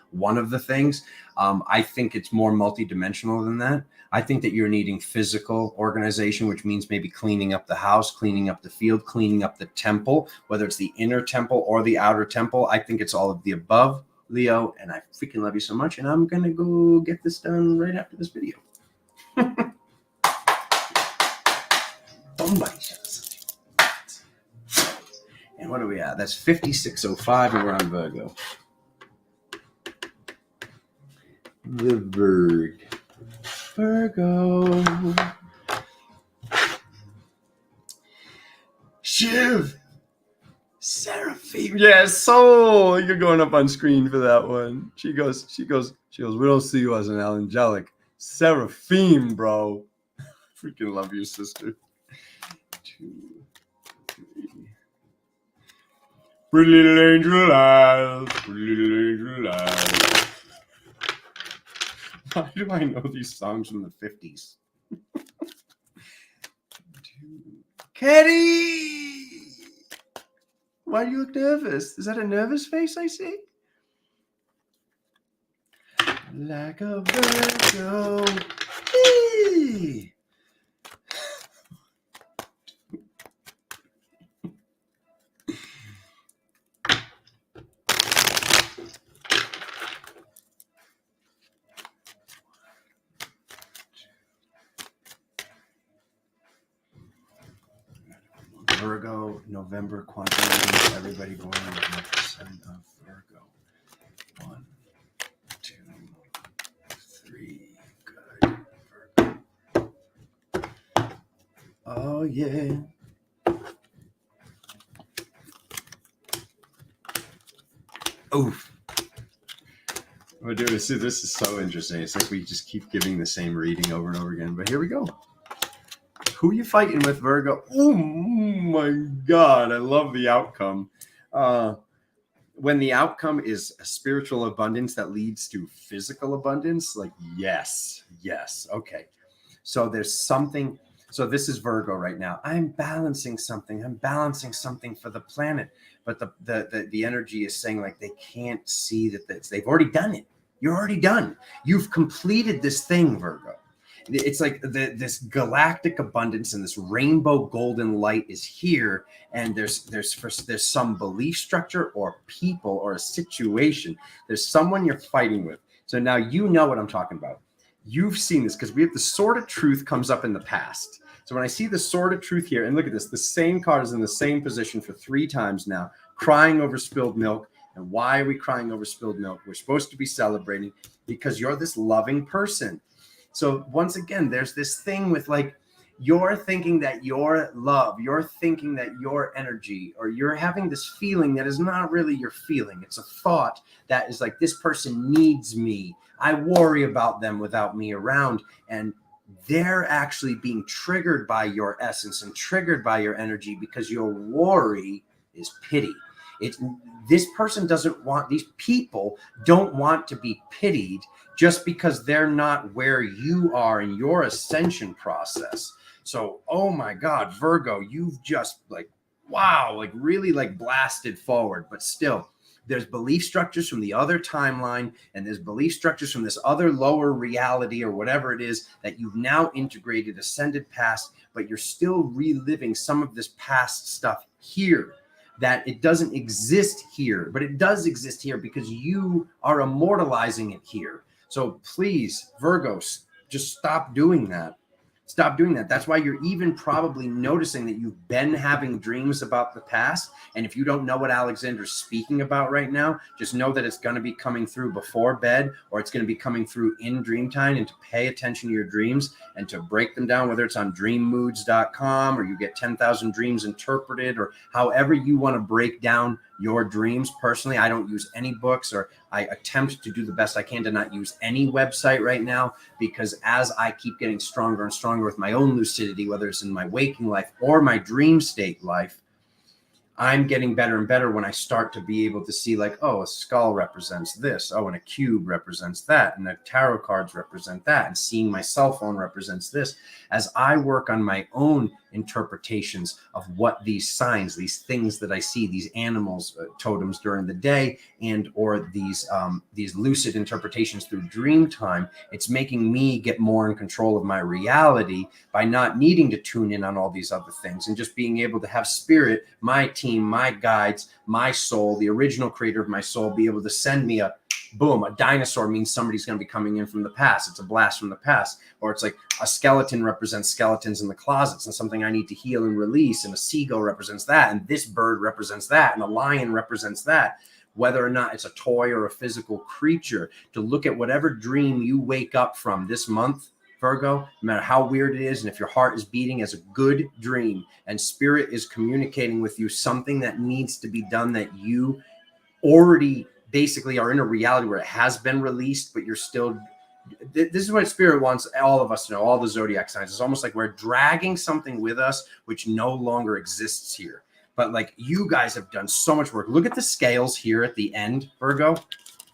one of the things. I think it's more multidimensional than that. I think that you're needing physical organization, which means maybe cleaning up the house, cleaning up the field, cleaning up the temple, whether it's the inner temple or the outer temple. I think it's all of the above, Leo, and I freaking love you so much. And I'm going to go get this done right after this video. And what are we at? That's 5605, and we're on Virgo. The Virgo. Shiv. Seraphim. Yeah, Soul. You're going up on screen for that one. She goes, we don't see you as an angelic. Seraphim, bro. Freaking love you, sister. 2, 3. Pretty little angel eyes. Pretty little angel eyes. Why do I know these songs from the 50s? Kitty! Why do you look nervous? Is that a nervous face I see? Like a Virgo. Hey! Virgo, November, quantum readings, everybody born on the 1% of Virgo. 1, 2, 3, good. Virgo. Oh, yeah. Oof. What do this is so interesting. It's like we just keep giving the same reading over and over again, but here we go. Who are you fighting with, Virgo? Oh my God, I love the outcome. When the outcome is a spiritual abundance that leads to physical abundance, like yes. Okay. So there's something. So this is Virgo right now. I'm balancing something for the planet. But the energy is saying like they can't see that they've already done it. You're already done. You've completed this thing, Virgo. It's like this galactic abundance and this rainbow golden light is here, and there's some belief structure or people or a situation. There's someone you're fighting with. So now you know what I'm talking about. You've seen this because we have the sword of truth comes up in the past. So when I see the sword of truth here, and look at this, the same card is in the same position for 3 times now, crying over spilled milk. And why are we crying over spilled milk? We're supposed to be celebrating because you're this loving person. So once again, there's this thing with like, you're thinking that your love, you're thinking that your energy, or you're having this feeling that is not really your feeling. It's a thought that is like, this person needs me. I worry about them without me around. And they're actually being triggered by your essence and triggered by your energy because your worry is pity. This person doesn't want, these people don't want to be pitied just because they're not where you are in your ascension process. So, oh my God, Virgo, you've just like, wow, like really like blasted forward, but still there's belief structures from the other timeline and there's belief structures from this other lower reality or whatever it is that you've now integrated, ascended past, but you're still reliving some of this past stuff here. That it doesn't exist here, but it does exist here because you are immortalizing it here. So please, Virgos, just stop doing that. Stop doing that. That's why you're even probably noticing that you've been having dreams about the past. And if you don't know what Alexander's speaking about right now, just know that it's going to be coming through before bed, or it's going to be coming through in dream time, and to pay attention to your dreams and to break them down, whether it's on dreammoods.com or you get 10,000 dreams interpreted, or however you want to break down your dreams. Personally, I don't use any books, or I attempt to do the best I can to not use any website right now, because as I keep getting stronger and stronger with my own lucidity, whether it's in my waking life or my dream state life, I'm getting better and better when I start to be able to see, like, oh, a skull represents this. Oh, and a cube represents that. And the tarot cards represent that. And seeing my cell phone represents this. As I work on my own interpretations of what these signs, these things that I see, these animals, totems during the day, and or these lucid interpretations through dream time, it's making me get more in control of my reality by not needing to tune in on all these other things, and just being able to have spirit, my team, my guides, my soul, the original creator of my soul, be able to send me a boom. A dinosaur means somebody's going to be coming in from the past. It's a blast from the past. Or it's like a skeleton represents skeletons in the closets and something I need to heal and release. And a seagull represents that. And this bird represents that. And a lion represents that. Whether or not it's a toy or a physical creature, to look at whatever dream you wake up from this month, Virgo, no matter how weird it is, and if your heart is beating as a good dream and spirit is communicating with you something that needs to be done, that you already basically are in a reality where it has been released, but you're still, this is what spirit wants all of us to know, all the zodiac signs. It's almost like we're dragging something with us which no longer exists here. But like, you guys have done so much work. Look at the scales here at the end, Virgo,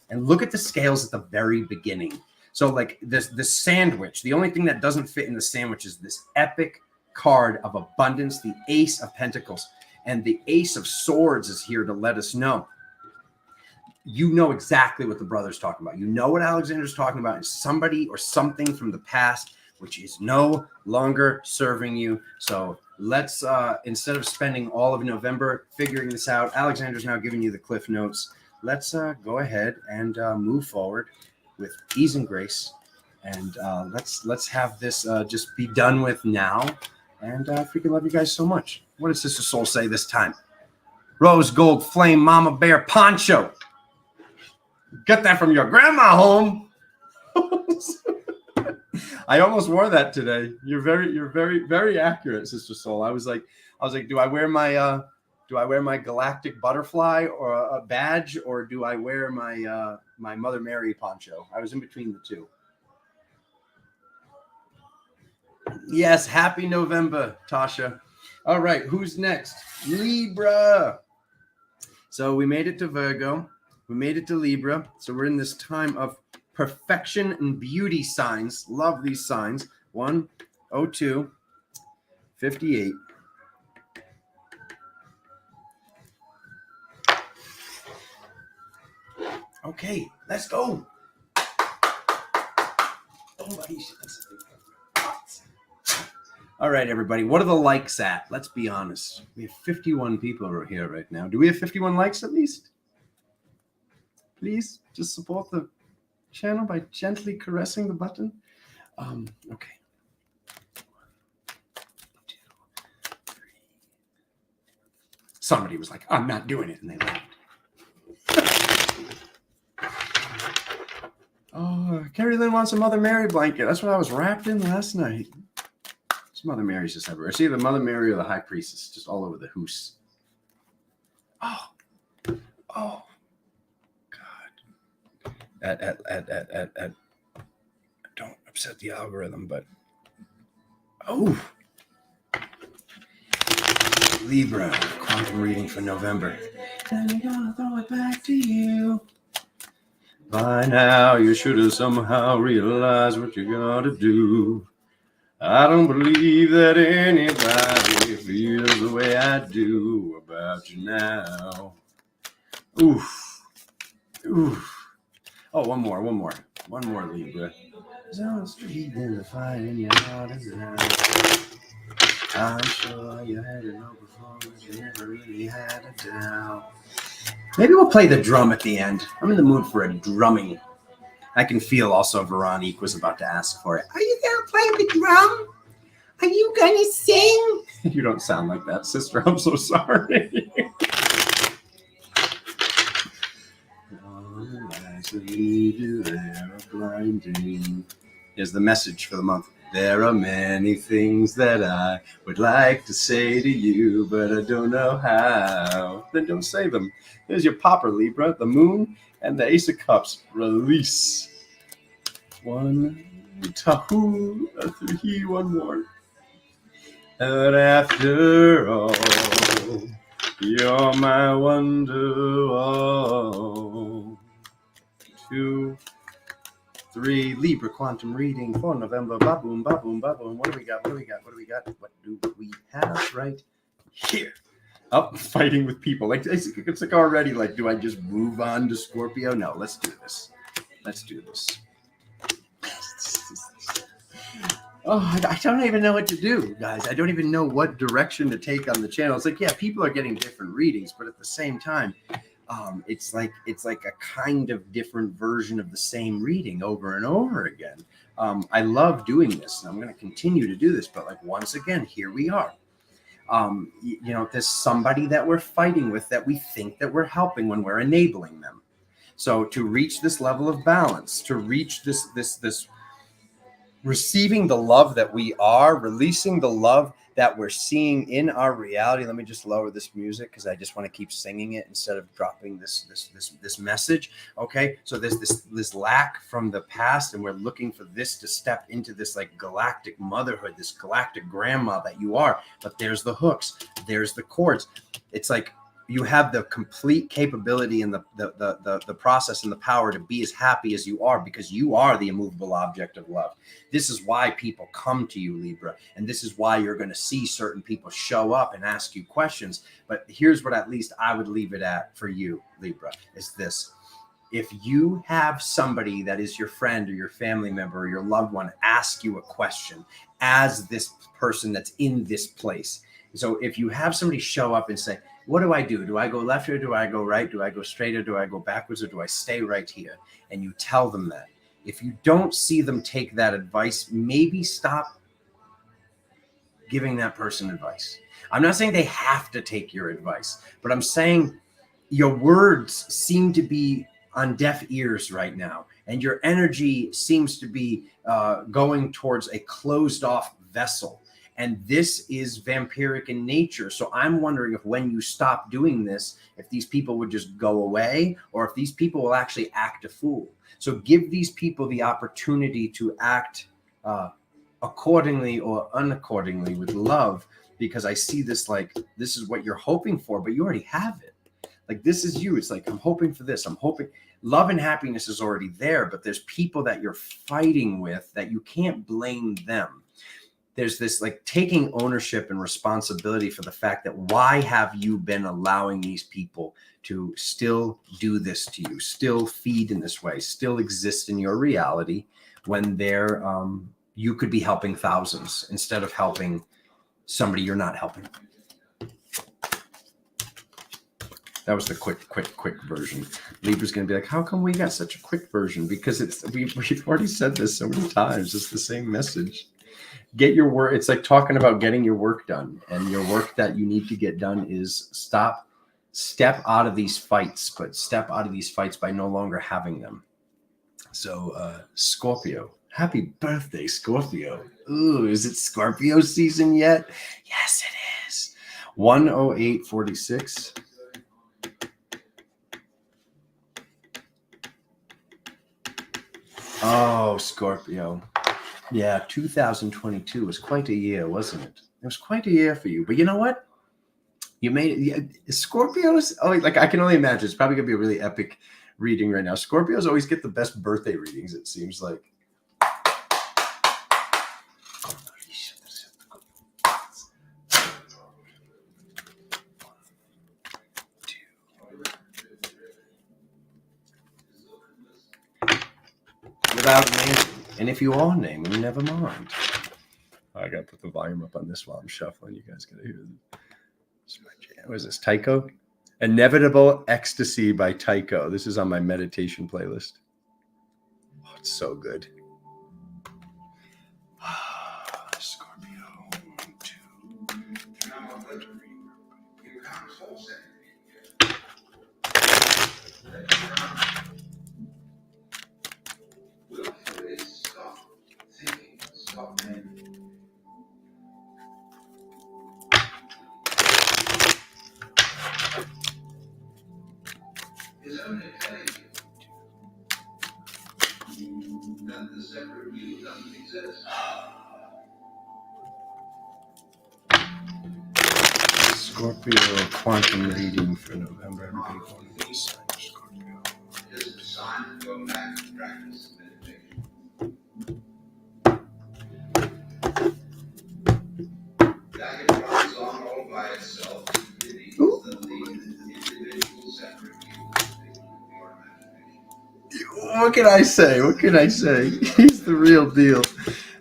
and look at the scales at the very beginning. So like this sandwich, the only thing that doesn't fit in the sandwich is this epic card of abundance, the Ace of Pentacles, and the Ace of Swords is here to let us know. You know exactly what the brother's talking about. You know what Alexander's talking about is somebody or something from the past which is no longer serving you. So let's, instead of spending all of November figuring this out, Alexander's now giving you the cliff notes. Let's go ahead and move forward with ease and grace. And let's have this just be done with now. And freaking love you guys so much. What did Sister Soul say this time? Rose gold flame mama bear poncho. Get that from your grandma home. I almost wore that today. You're very accurate, Sister Soul. I was like, do I wear my galactic butterfly or a badge, or do I wear my my Mother Mary poncho? I was in between the two. Yes, happy November, Tasha. All right, who's next? Libra. So we made it to Virgo. We made it to Libra. So we're in this time of perfection and beauty signs. Love these signs. 102, 58. Okay, let's go. All right, everybody. What are the likes at? Let's be honest. We have 51 people over here right now. Do we have 51 likes at least? Please just support the channel by gently caressing the button. Okay. 1, 2, 3. Somebody was like, I'm not doing it, and they laughed. Oh, Carrie Lynn wants a Mother Mary blanket. That's what I was wrapped in last night. It's Mother Mary's just everywhere. It's either Mother Mary or the High Priestess, just all over the house. Oh. Don't upset the algorithm, but Libra, quantum reading for November. And I'm gonna throw it back to you. By now, you should have somehow realized what you gotta do. I don't believe that anybody feels the way I do about you now. Oof. Oh, one more, Libra. On the street in the fight in your heart is out. I'm sure you had to know before, but you never really had a doubt. Maybe we'll play the drum at the end. I'm in the mood for a drumming. I can feel also Veronique was about to ask for it. Are you gonna play the drum? Are you gonna sing? You don't sound like that, sister. I'm so sorry. Here's the message for the month. There are many things that I would like to say to you, but I don't know how. Then don't say them. There's your popper, Libra, the moon, and the Ace of Cups. Release. One, tahu, a three, one more. But after all, you're my wonder all. 2, 3, Libra quantum reading for November. Ba-boom, ba-boom, ba-boom. What do we got? What do we got? What do we got? What do we have right here? Oh, fighting with people. Like it's like already like, do I just move on to Scorpio? No, let's do this. Let's do this. Oh, I don't even know what to do, guys. I don't even know what direction to take on the channel. It's like, yeah, people are getting different readings, but at the same time, it's like a kind of different version of the same reading over and over again. I love doing this, and I'm going to continue to do this. But like once again, here we are. You know, there's somebody that we're fighting with that we think that we're helping when we're enabling them. So to reach this level of balance, to reach this receiving the love that we are, releasing the love that we're seeing in our reality. Let me just lower this music because I just want to keep singing it instead of dropping this message. Okay, so there's this lack from the past, and we're looking for this to step into this like galactic motherhood, this galactic grandma that you are. But there's the hooks, there's the cords. It's like you have the complete capability and the process and the power to be as happy as you are, because you are the immovable object of love. This is why people come to you, Libra. And this is why you're going to see certain people show up and ask you questions. But here's what at least I would leave it at for you, Libra, is this. If you have somebody that is your friend or your family member or your loved one ask you a question as this person that's in this place. So if you have somebody show up and say, what do I do? Do I go left or do I go right? Do I go straight or do I go backwards or do I stay right here? And you tell them that. If you don't see them take that advice, maybe stop giving that person advice. I'm not saying they have to take your advice, but I'm saying your words seem to be on deaf ears right now. And your energy seems to be going towards a closed off vessel. And this is vampiric in nature. So I'm wondering if when you stop doing this, if these people would just go away, or if these people will actually act a fool. So give these people the opportunity to act accordingly or unaccordingly with love, because I see this like, this is what you're hoping for, but you already have it. Like, this is you. It's like, I'm hoping for this. I'm hoping love and happiness is already there, but there's people that you're fighting with that you can't blame them. There's this like taking ownership and responsibility for the fact that why have you been allowing these people to still do this to you, still feed in this way, still exist in your reality when they're, you could be helping thousands instead of helping somebody you're not helping. That was the quick version. Libra's going to be like, how come we got such a quick version? Because we've already said this so many times. It's the same message. Get your work. It's like talking about getting your work done, and your work that you need to get done is step out of these fights, but step out of these fights by no longer having them. So Scorpio, happy birthday, Scorpio. Ooh, is it Scorpio season yet? Yes, it is. 10846. Oh, Scorpio. Yeah, 2022 was quite a year, wasn't it? It was quite a year for you. But you know what? You made it. Scorpios, oh, like I can only imagine. It's probably going to be a really epic reading right now. Scorpios always get the best birthday readings, it seems like. Without naming. And if you are naming, never mind. I got to put the volume up on this while I'm shuffling. You guys got to hear this. What is this? Tycho? Inevitable Ecstasy by Tycho. This is on my meditation playlist. Oh, it's so good. Scorpio. Scorpio quantum reading for November. Scorpio. What can I say? What can I say? He's the real deal.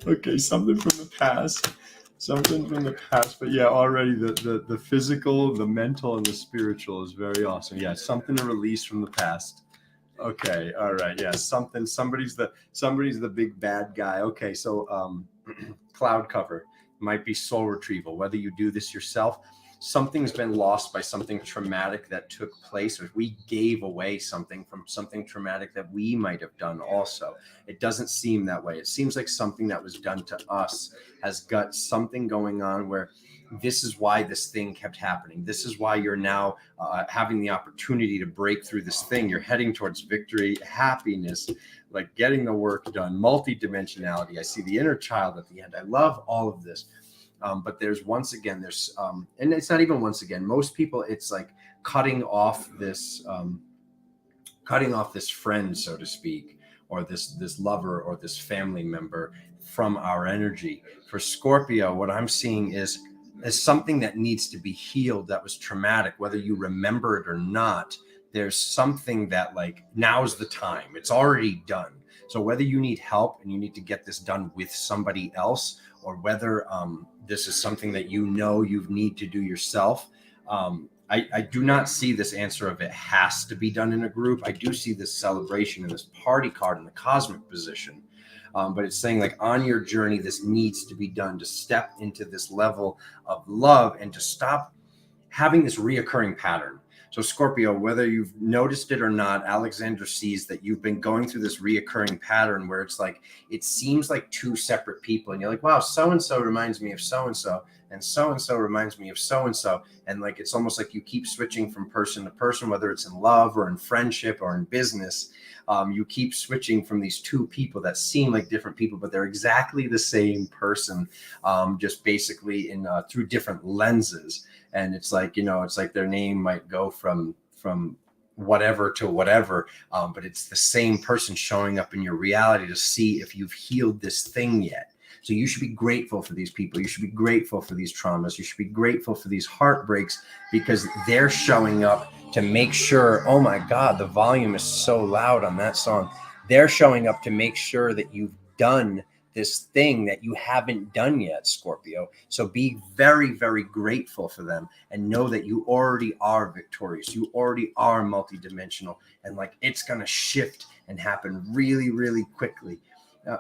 Okay, something from the past. Something from the past. But yeah, already the physical, the mental, and the spiritual is very awesome. Yeah, something to release from the past. Okay, all right. Yeah, somebody's the big bad guy. Okay, so cloud cover might be soul retrieval. Whether you do this yourself, something's been lost by something traumatic that took place, or we gave away something from something traumatic that we might have done also. It doesn't seem that way. It seems like something that was done to us has got something going on where this is why this thing kept happening. This is why you're now having the opportunity to break through this thing. You're heading towards victory, happiness, like getting the work done, multidimensionality. I see the inner child at the end. I love all of this. But there's and it's not even once again, most people, it's like cutting off this friend, so to speak, or this lover or this family member from our energy. For Scorpio, what I'm seeing is something that needs to be healed, that was traumatic, whether you remember it or not. There's something that, like, now's the time. It's already done. So whether you need help and you need to get this done with somebody else, or whether this is something that you need to do yourself, I do not see this answer of it has to be done in a group. I do see this celebration and this party card in the cosmic position. But it's saying, like, on your journey, this needs to be done to step into this level of love and to stop having this reoccurring pattern. So Scorpio, whether you've noticed it or not, Alexander sees that you've been going through this reoccurring pattern where it's like, it seems like two separate people. And you're like, wow, so-and-so reminds me of so-and-so, and so-and-so reminds me of so-and-so. And like, it's almost like you keep switching from person to person, whether it's in love or in friendship or in business. You keep switching from these two people that seem like different people, but they're exactly the same person, just basically through different lenses. And it's like, it's like their name might go from whatever to whatever, but it's the same person showing up in your reality to see if you've healed this thing yet. So you should be grateful for these people. You should be grateful for these traumas. You should be grateful for these heartbreaks, because they're showing up to make sure, oh my God, the volume is so loud on that song. They're showing up to make sure that you've done this thing that you haven't done yet, Scorpio. So be very, very grateful for them, and know that you already are victorious. You already are multidimensional, and like, it's going to shift and happen really, really quickly.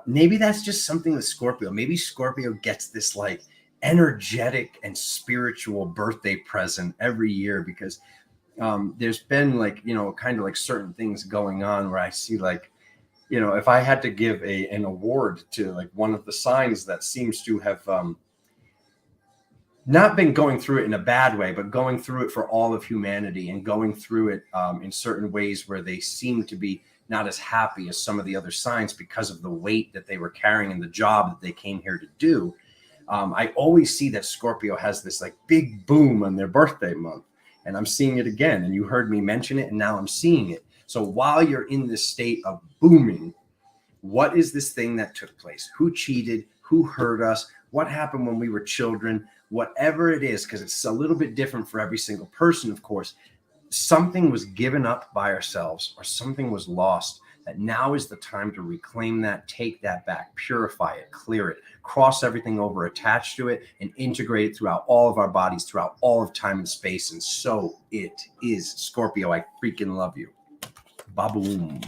Maybe that's just something with Scorpio. Maybe Scorpio gets this like energetic and spiritual birthday present every year, because there's been like, kind of like certain things going on where I see, like, if I had to give an award to like one of the signs that seems to have not been going through it in a bad way, but going through it for all of humanity, and going through it in certain ways where they seem to be not as happy as some of the other signs because of the weight that they were carrying and the job that they came here to do. I always see that Scorpio has this like big boom on their birthday month, and I'm seeing it again. And you heard me mention it, and now I'm seeing it. So while you're in this state of booming, what is this thing that took place? Who cheated? Who hurt us? What happened when we were children? Whatever it is, because it's a little bit different for every single person, of course. Something was given up by ourselves, or something was lost, that now is the time to reclaim that, take that back, purify it, clear it, cross everything over, attach to it, and integrate it throughout all of our bodies, throughout all of time and space. And so it is. Scorpio, I freaking love you. Ba-boom.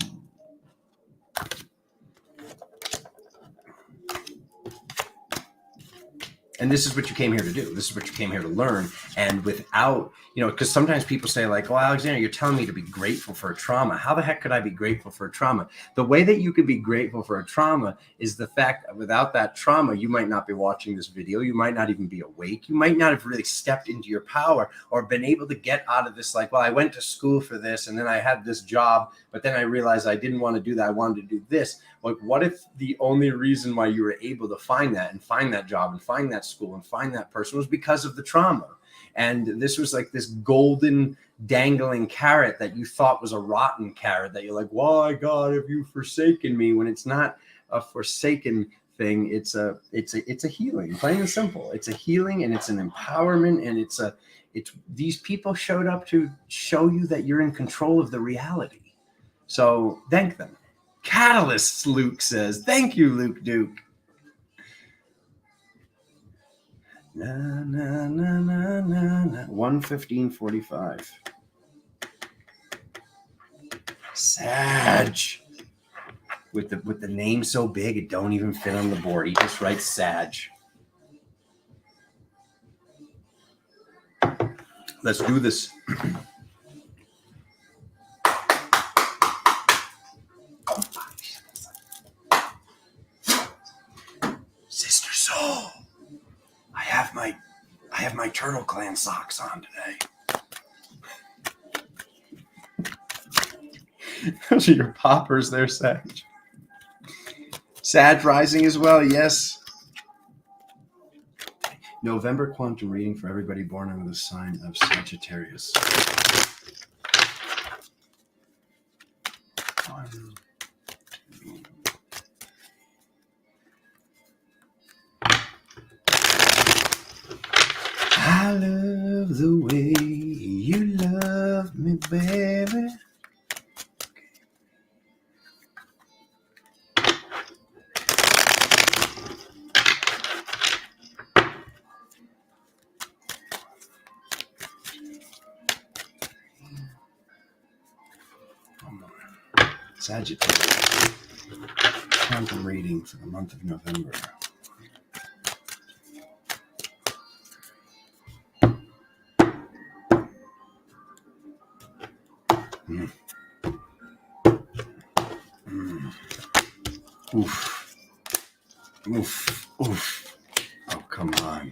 And this is what you came here to do. This is what you came here to learn. And without, because sometimes people say like, well, Alexander, you're telling me to be grateful for a trauma. How the heck could I be grateful for a trauma? The way that you could be grateful for a trauma is the fact that without that trauma, you might not be watching this video. You might not even be awake. You might not have really stepped into your power or been able to get out of this. Like, well, I went to school for this and then I had this job, but then I realized I didn't want to do that. I wanted to do this. Like, what if the only reason why you were able to find that and find that job and find that school and find that person was because of the trauma? And this was like this golden dangling carrot that you thought was a rotten carrot that you're like, why God have you forsaken me? When it's not a forsaken thing, it's a healing, plain and simple. It's a healing and it's an empowerment, and it's these people showed up to show you that you're in control of the reality. So thank them. Catalysts, Luke says. Thank you, Luke Duke. Na, na, na, na, na, na. 1:15:45. Sag. With the name so big, it don't even fit on the board. He just writes Sag. Let's do this. Sister Soul, I have my Turtle Clan socks on today. Those are your poppers there, Sag. Sag rising as well, yes. November quantum reading for everybody born under the sign of Sagittarius. I love the way you love me, baby. Sagittarius. Quantum reading for the month of November. Oof. Oof. Oof. Oh, come on.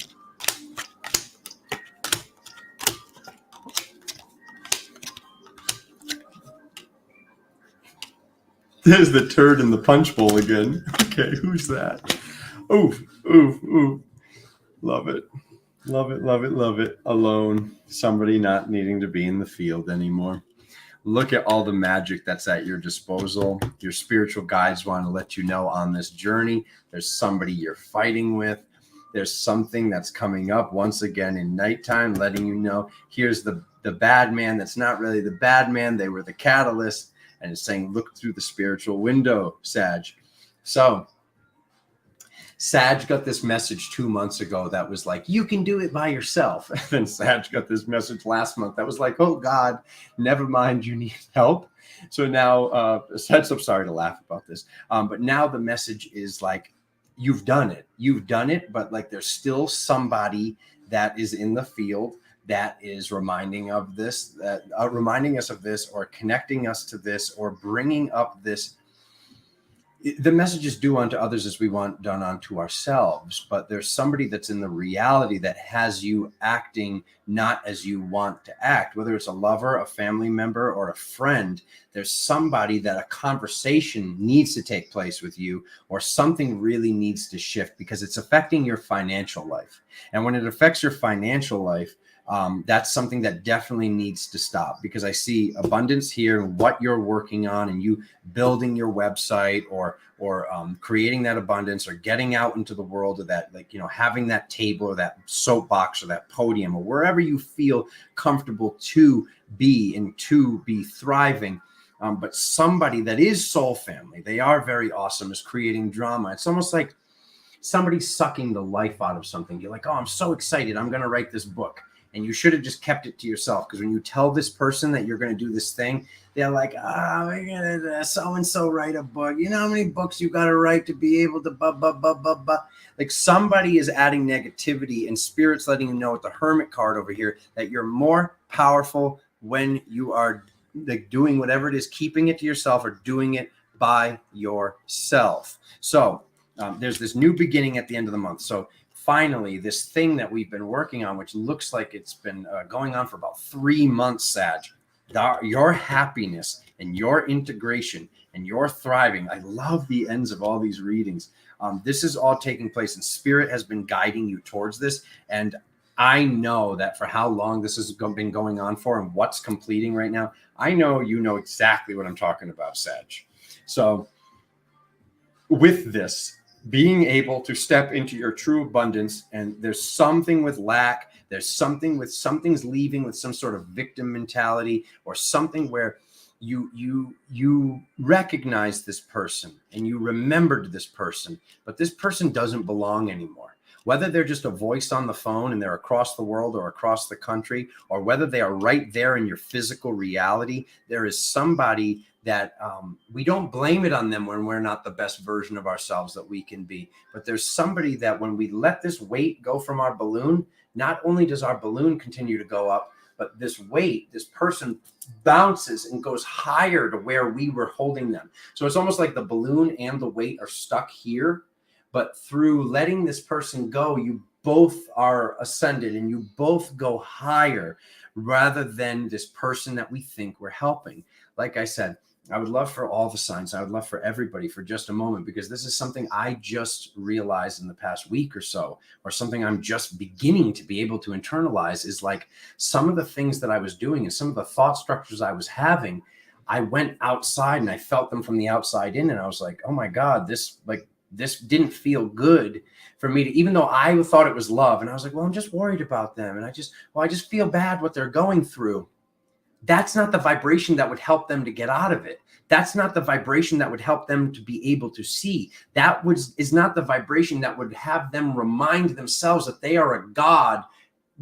There's the turd in the punch bowl again. Okay, who's that? Oof, oof, oof. Love it. Love it, love it, love it. Alone. Somebody not needing to be in the field anymore. Look at all the magic that's at your disposal. Your spiritual guides want to let you know on this journey, there's somebody you're fighting with. There's something that's coming up once again in nighttime, letting you know, here's the bad man that's not really the bad man. They were the catalyst. And it's saying, look through the spiritual window, Sag. So Sag got this message 2 months ago that was like, you can do it by yourself. And then Sag got this message last month that was like, oh God, never mind, you need help. So now, Sag, I'm sorry to laugh about this, but now the message is like, you've done it. You've done it, but like there's still somebody that is in the field that is reminding us of this, or connecting us to this, or bringing up this. The message is do unto others as we want done unto ourselves. But there's somebody that's in the reality that has you acting not as you want to act, whether it's a lover, a family member, or a friend. There's somebody that a conversation needs to take place with you, or something really needs to shift because it's affecting your financial life. And when it affects your financial life, that's something that definitely needs to stop, because I see abundance here and what you're working on, and you building your website or creating that abundance, or getting out into the world of that, like, having that table or that soapbox or that podium or wherever you feel comfortable to be and to be thriving. But somebody that is soul family, they are very awesome, is creating drama. It's almost like somebody's sucking the life out of something. You're like, oh, I'm so excited. I'm going to write this book. And you should have just kept it to yourself, because when you tell this person that you're going to do this thing, they're like, we're going to so-and-so write a book. You know how many books you got to write to be able to Like, somebody is adding negativity, and Spirit's letting you know with the Hermit card over here that you're more powerful when you are like doing whatever it is, keeping it to yourself or doing it by yourself. So there's this new beginning at the end of the month. So finally, this thing that we've been working on, which looks like it's been going on for about 3 months, Sag, your happiness and your integration and your thriving. I love the ends of all these readings. This is all taking place, and Spirit has been guiding you towards this. And I know that for how long this has been going on for and what's completing right now, I know you know exactly what I'm talking about, Sag. So with this, being able to step into your true abundance, and there's something with lack, there's something with something's leaving with some sort of victim mentality, or something where you recognize this person and you remembered this person, but this person doesn't belong anymore. Whether they're just a voice on the phone and they're across the world or across the country, or whether they are right there in your physical reality, there is somebody that we don't blame it on them when we're not the best version of ourselves that we can be. But there's somebody that when we let this weight go from our balloon, not only does our balloon continue to go up, but this weight, this person bounces and goes higher to where we were holding them. So it's almost like the balloon and the weight are stuck here. But through letting this person go, you both are ascended and you both go higher rather than this person that we think we're helping. Like I said, I would love for all the signs, I would love for everybody for just a moment, because this is something I just realized in the past week or so, or something I'm just beginning to be able to internalize, is like some of the things that I was doing and some of the thought structures I was having, I went outside and I felt them from the outside in, and I was like, oh my God, this didn't feel good for me to, even though I thought it was love. And I was like, well, I'm just worried about them. And I just feel bad what they're going through. That's not the vibration that would help them to get out of it. That's not the vibration that would help them to be able to see. Is not the vibration that would have them remind themselves that they are a God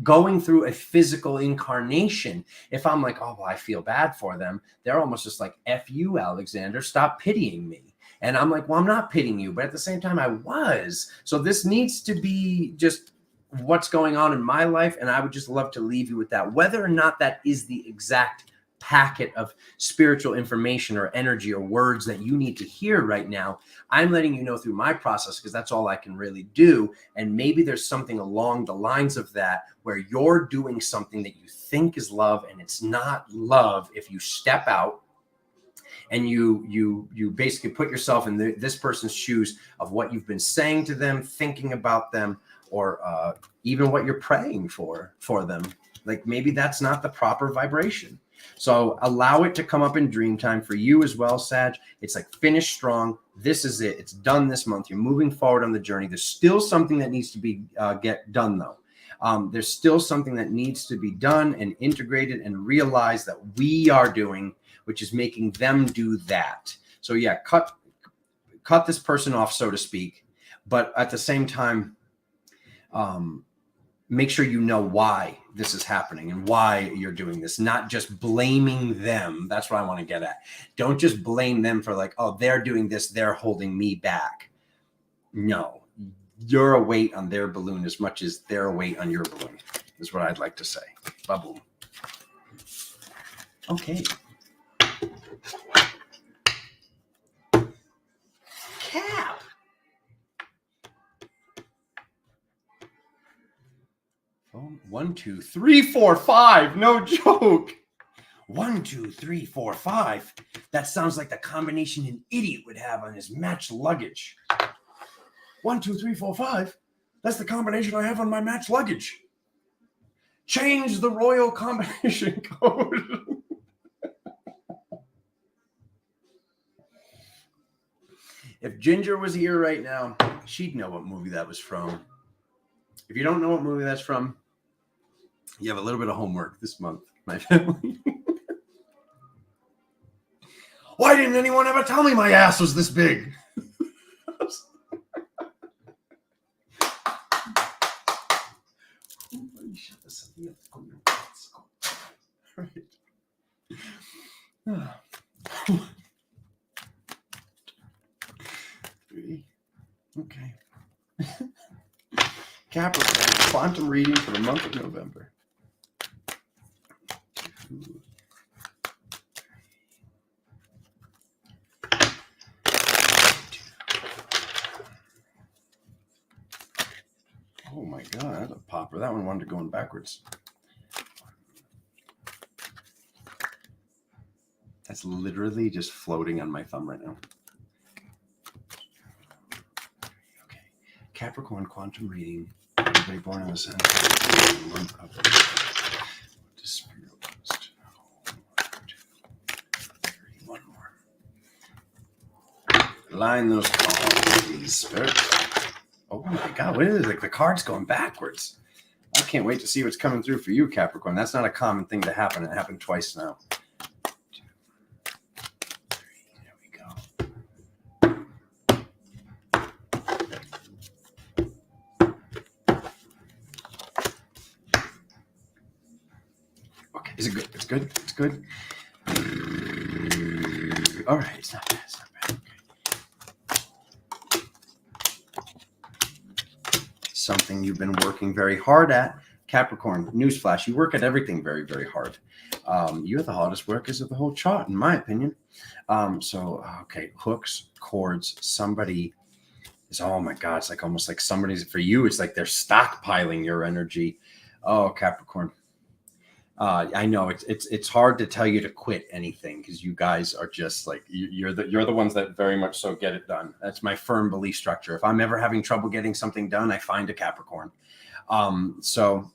going through a physical incarnation. If I'm like, oh, well, I feel bad for them, they're almost just like, F you, Alexander, stop pitying me. And I'm like, well, I'm not pitying you, but at the same time I was. So this needs to be just what's going on in my life. And I would just love to leave you with that. Whether or not that is the exact packet of spiritual information or energy or words that you need to hear right now, I'm letting you know through my process, because that's all I can really do. And maybe there's something along the lines of that where you're doing something that you think is love and it's not love. If you step out and you basically put yourself in this person's shoes of what you've been saying to them, thinking about them, or even what you're praying for them. Like maybe that's not the proper vibration. So allow it to come up in dream time for you as well, Sag. It's like finish strong. This is it. It's done this month. You're moving forward on the journey. There's still something that needs to be get done though. There's still something that needs to be done and integrated and realized that we are doing, which is making them do that. So yeah, cut this person off, so to speak. But at the same time, make sure you know why this is happening and why you're doing this, not just blaming them. That's what I want to get at. Don't just blame them for like, oh, they're doing this, they're holding me back. No, you're a weight on their balloon as much as they're a weight on your balloon, is what I'd like to say. Ba-boom. Okay. Cap. Oh, 1, 2, 3, 4, 5. No joke. 1, 2, 3, 4, 5. That sounds like the combination an idiot would have on his matched luggage. 1, 2, 3, 4, 5. That's the combination I have on my matched luggage. Change the royal combination code. If Ginger was here right now, she'd know what movie that was from. If you don't know what movie that's from, you have a little bit of homework this month, my family. Why didn't anyone ever tell me my ass was this big? Oh my Three. Okay. Capricorn, quantum reading for the month of November. 2. Oh my God, that's a popper. That one wanted to go in backwards. That's literally just floating on my thumb right now. Okay. Capricorn quantum reading. Everybody born in the sun. Month of Spirit wants to know. 1, 2, 3. One more. Line those cards, please, Spirit. Oh my God, what is it? Like the card's going backwards. I can't wait to see what's coming through for you, Capricorn. That's not a common thing to happen. It happened twice now. 2, 3. There we go. Okay, is it good? It's good. It's good. All right, it's not bad. It's not bad. Something you've been working very hard at. Capricorn, newsflash, you work at everything very, very hard. You're the hardest workers of the whole chart, in my opinion. Okay, hooks, cords, somebody is, oh my God, it's like almost like somebody's, for you, it's like they're stockpiling your energy. Oh, Capricorn. I know it's hard to tell you to quit anything because you guys are just like you're the ones that very much so get it done. That's my firm belief structure. If I'm ever having trouble getting something done, I find a Capricorn. So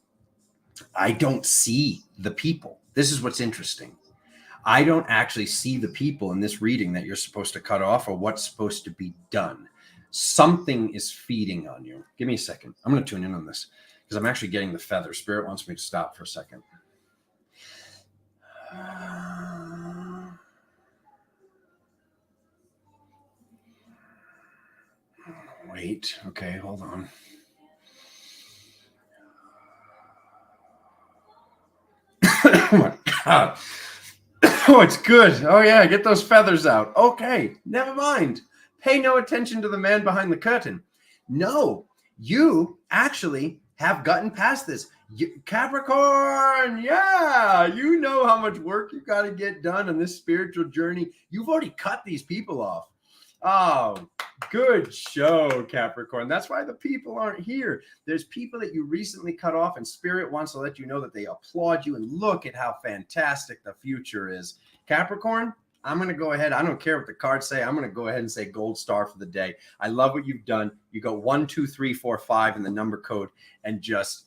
I don't see the people. This is what's interesting. I don't actually see the people in this reading that you're supposed to cut off or what's supposed to be done. Something is feeding on you. Give me a second. I'm going to tune in on this because I'm actually getting the feather. Spirit wants me to stop for a second. Wait. Okay, hold on. Oh my God. Oh, it's good. Oh yeah, get those feathers out. Okay, never mind. Pay no attention to the man behind the curtain. No, you actually have gotten past this. Capricorn, yeah, you know how much work you got to get done on this spiritual journey. You've already cut these people off. Oh, good show, Capricorn. That's why the people aren't here. There's people that you recently cut off, and Spirit wants to let you know that they applaud you and look at how fantastic the future is. Capricorn, I'm going to go ahead. I don't care what the cards say. I'm going to go ahead and say gold star for the day. I love what you've done. You go 1, 2, 3, 4, 5 in the number code, and just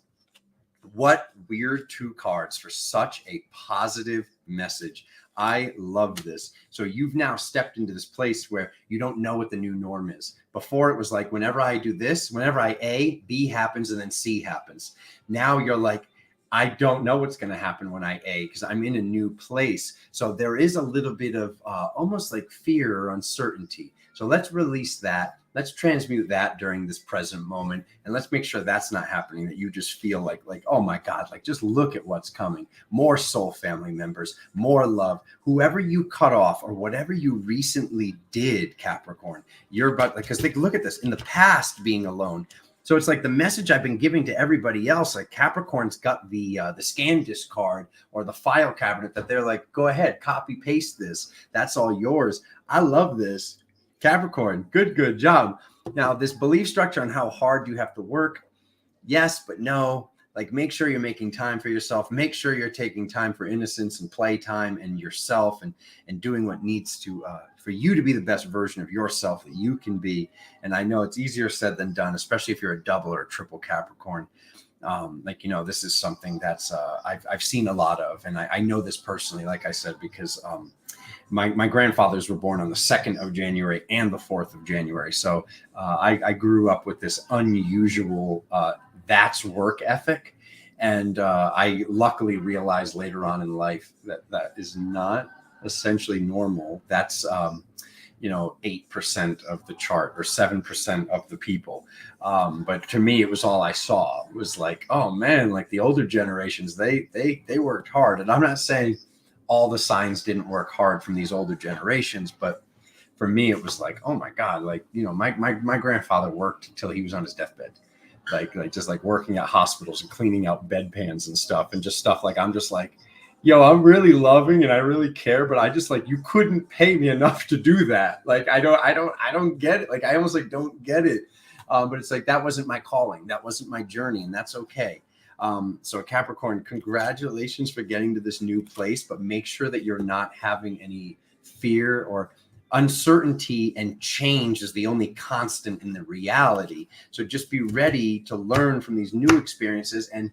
what weird 2 cards for such a positive message. I love this. So you've now stepped into this place where you don't know what the new norm is. Before it was like, whenever I do this, whenever I A, B happens and then C happens. Now you're like, I don't know what's going to happen when I A because I'm in a new place. So there is a little bit of almost like fear or uncertainty. So let's release that. Let's transmute that during this present moment. And let's make sure that's not happening, that you just feel like, oh my God, like just look at what's coming. More soul family members, more love. Whoever you cut off or whatever you recently did, Capricorn, you're about, because look at this, in the past being alone. So it's like the message I've been giving to everybody else, like Capricorn's got the scan disc card or the file cabinet that they're like, go ahead, copy, paste this. That's all yours. I love this. Capricorn, good job. Now, this belief structure on how hard you have to work, yes, but no. Like, make sure you're making time for yourself. Make sure you're taking time for innocence and playtime and yourself and doing what needs to for you to be the best version of yourself that you can be. And I know it's easier said than done, especially if you're a double or a triple Capricorn. This is something that's I've seen a lot of, and I know this personally, like I said, because my grandfathers were born on the 2nd of January and the 4th of January. So I grew up with this unusual that's work ethic. And I luckily realized later on in life that is not essentially normal. That's, 8% of the chart or 7% of the people. But to me, it was all I saw. It was like, oh man, like the older generations, they worked hard. And I'm not saying all the signs didn't work hard from these older generations, but for me, it was like, oh my God, like, my grandfather worked until he was on his deathbed. Like just like working at hospitals and cleaning out bedpans and stuff, and just stuff like, I'm just like, yo, I'm really loving and I really care, but I just like, you couldn't pay me enough to do that. Like, I don't get it. Like, I almost like don't get it. But it's like, that wasn't my calling. That wasn't my journey. And that's okay. So Capricorn, congratulations for getting to this new place, but make sure that you're not having any fear or uncertainty, and change is the only constant in the reality. So just be ready to learn from these new experiences. And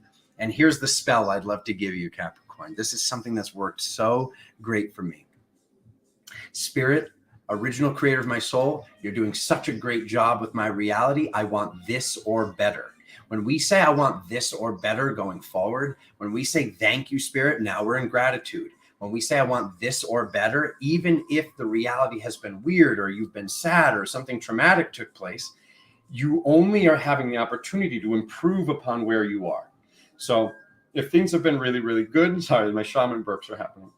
here's the spell I'd love to give you, Capricorn. This is something that's worked so great for me. Spirit, original creator of my soul, you're doing such a great job with my reality. I want this or better. When we say I want this or better going forward, when we say thank you, Spirit, now we're in gratitude. When we say I want this or better, even if the reality has been weird or you've been sad or something traumatic took place, you only are having the opportunity to improve upon where you are. So if things have been really, really good, sorry, my shaman burps are happening.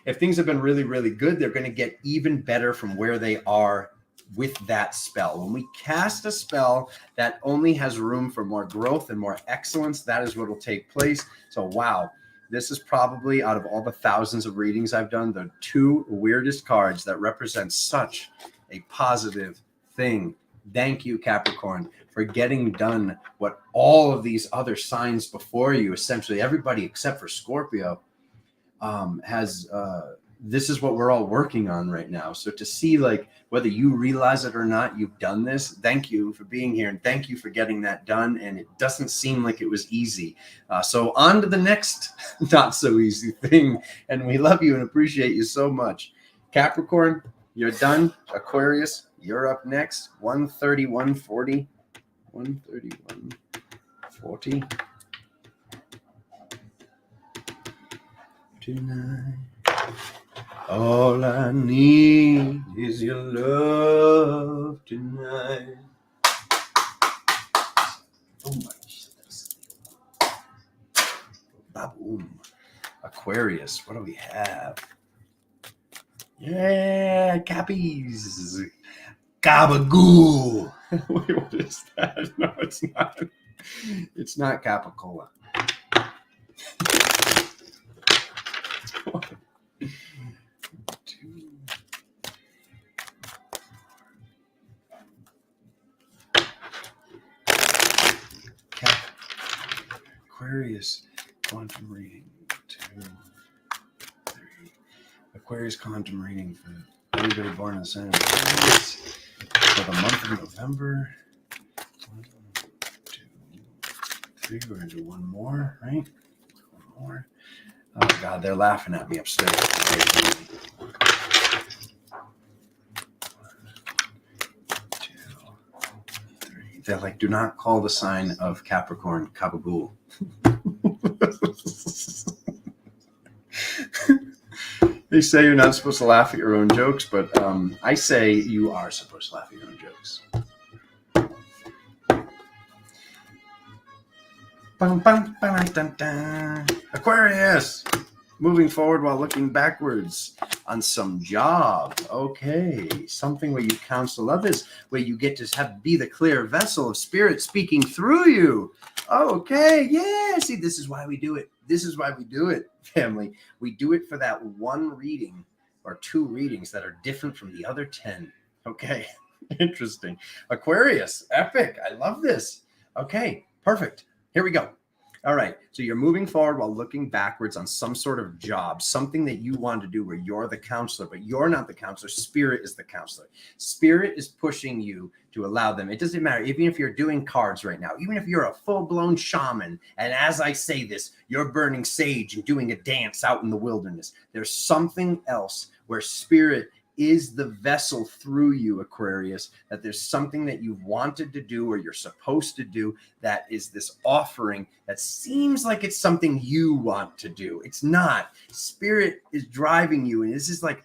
If things have been really, really good, they're going to get even better from where they are with that spell. When we cast a spell that only has room for more growth and more excellence, that is what will take place. So, wow. This is probably, out of all the thousands of readings I've done, the two weirdest cards that represent such a positive thing. Thank you, Capricorn, for getting done what all of these other signs before you, essentially everybody except for Scorpio, has. This is what we're all working on right now. So to see, like, whether you realize it or not, you've done this. Thank you for being here, and thank you for getting that done. And it doesn't seem like it was easy. So on to the next not so easy thing. And we love you and appreciate you so much. Capricorn, you're done. Aquarius, you're up next. 131.40. 131.40. Tonight. All I need is your love tonight. Oh my goodness. Baboom. Aquarius, what do we have? Yeah, Cappies. Gabagool. Wait, what is that? No, it's not. It's not Capicola. Aquarius quantum reading 2, 3. Aquarius quantum reading for everybody born in the sign of Aquarius for the month of November. 1, 2, 3. We're gonna do one more, right? One more. Oh God, they're laughing at me upstairs. 1, 2, 3. They're like, do not call the sign of Capricorn Kabagool. They say you're not supposed to laugh at your own jokes, but I say you are supposed to laugh at your own jokes. Aquarius, moving forward while looking backwards on some job. Okay, something where you counsel others, where you get to be the clear vessel of spirit speaking through you. Okay, yeah. See, this is why we do it. This is why we do it, family. We do it for that one reading or two readings that are different from the other 10. Okay, interesting. Aquarius, epic. I love this. Okay, perfect. Here we go. All right, so you're moving forward while looking backwards on some sort of job, something that you want to do where you're the counselor, but you're not the counselor. Spirit is the counselor. Spirit is pushing you to allow them. It doesn't matter, even if you're doing cards right now, even if you're a full-blown shaman, and as I say this, you're burning sage and doing a dance out in the wilderness. There's something else where spirit is the vessel through you, Aquarius, that there's something that you've wanted to do or you're supposed to do that is this offering that seems like it's something you want to do. It's not. Spirit is driving you. And this is like,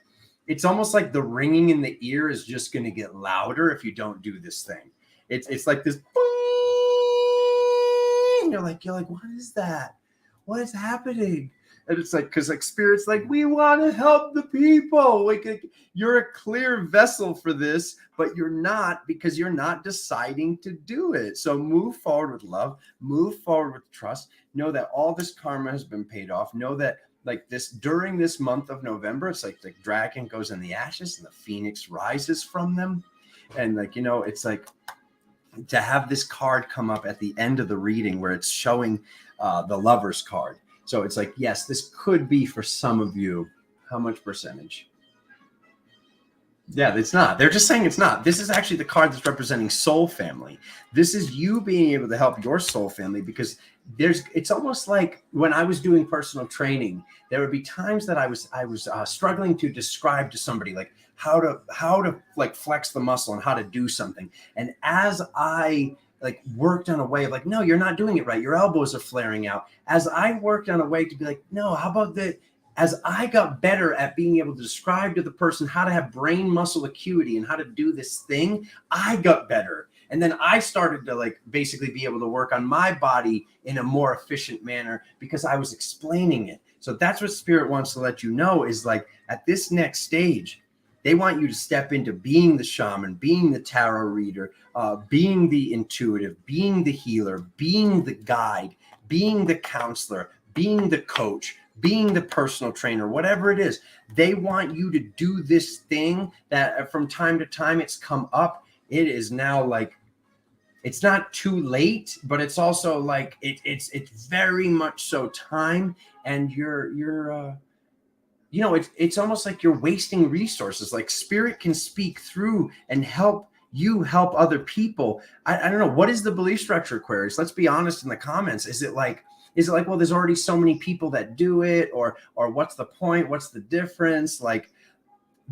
it's almost like the ringing in the ear is just going to get louder if you don't do this thing. It's like this, and you're like, what is that? What is happening? And it's like, because like spirit's like, we want to help the people. Like you're a clear vessel for this, but you're not, because you're not deciding to do it. So move forward with love, move forward with trust. Know that all this karma has been paid off. Know that like this, during this month of November, it's like the dragon goes in the ashes and the phoenix rises from them. And like, it's like to have this card come up at the end of the reading where it's showing the Lover's card. So it's like, yes, this could be for some of you. How much percentage? Yeah, it's not. They're just saying it's not. This is actually the card that's representing soul family. This is you being able to help your soul family, because it's almost like when I was doing personal training, there would be times that I was struggling to describe to somebody like how to like flex the muscle and how to do something. And as I like worked on a way of like, no, you're not doing it right. Your elbows are flaring out. As I worked on a way to be like, no, how about that? As I got better at being able to describe to the person how to have brain muscle acuity and how to do this thing, I got better. And then I started to like basically be able to work on my body in a more efficient manner because I was explaining it. So that's what Spirit wants to let you know is like at this next stage, they want you to step into being the shaman, being the tarot reader, being the intuitive, being the healer, being the guide, being the counselor, being the coach, being the personal trainer, whatever it is. They want you to do this thing that from time to time it's come up. It is now like, it's not too late, but it's also like, it's very much so time. And it's almost like you're wasting resources. Like Spirit can speak through and help you help other people. I don't know. What is the belief structure, Aquarius? Let's be honest in the comments. Is it like, well, there's already so many people that do it, or what's the point? What's the difference? Like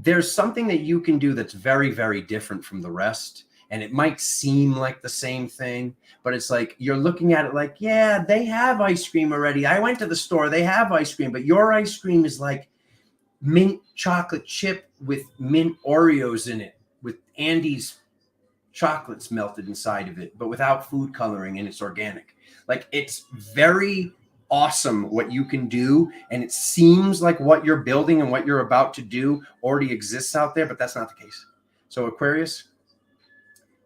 there's something that you can do that's very, very different from the rest. And it might seem like the same thing, but it's like, you're looking at it like, yeah, they have ice cream already. I went to the store, they have ice cream, but your ice cream is like mint chocolate chip with mint Oreos in it, with Andy's chocolates melted inside of it, but without food coloring, and it's organic. Like it's very awesome what you can do. And it seems like what you're building and what you're about to do already exists out there, but that's not the case. So Aquarius,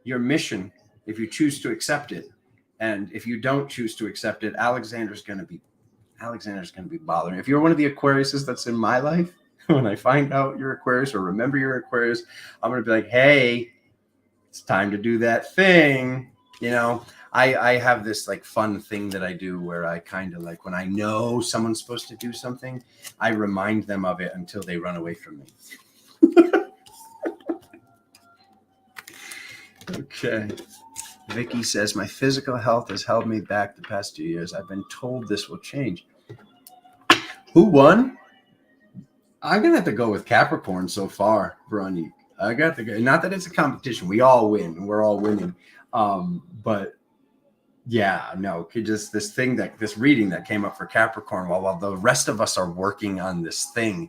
your mission, if you choose to accept it, and if you don't choose to accept it, Alexander's going to be bothering. If you're one of the Aquariuses that's in my life, when I find out you're Aquarius or remember you're Aquarius, I'm going to be like, hey, it's time to do that thing. I have this like fun thing that I do where I kind of like, when I know someone's supposed to do something, I remind them of it until they run away from me. Okay. Vicky says, my physical health has held me back the past 2 years. I've been told this will change. Who won? I'm going to have to go with Capricorn so far, Veronique. I got to go. Not that it's a competition. We all win and we're all winning. But yeah, no, just this reading that came up for Capricorn, while the rest of us are working on this thing,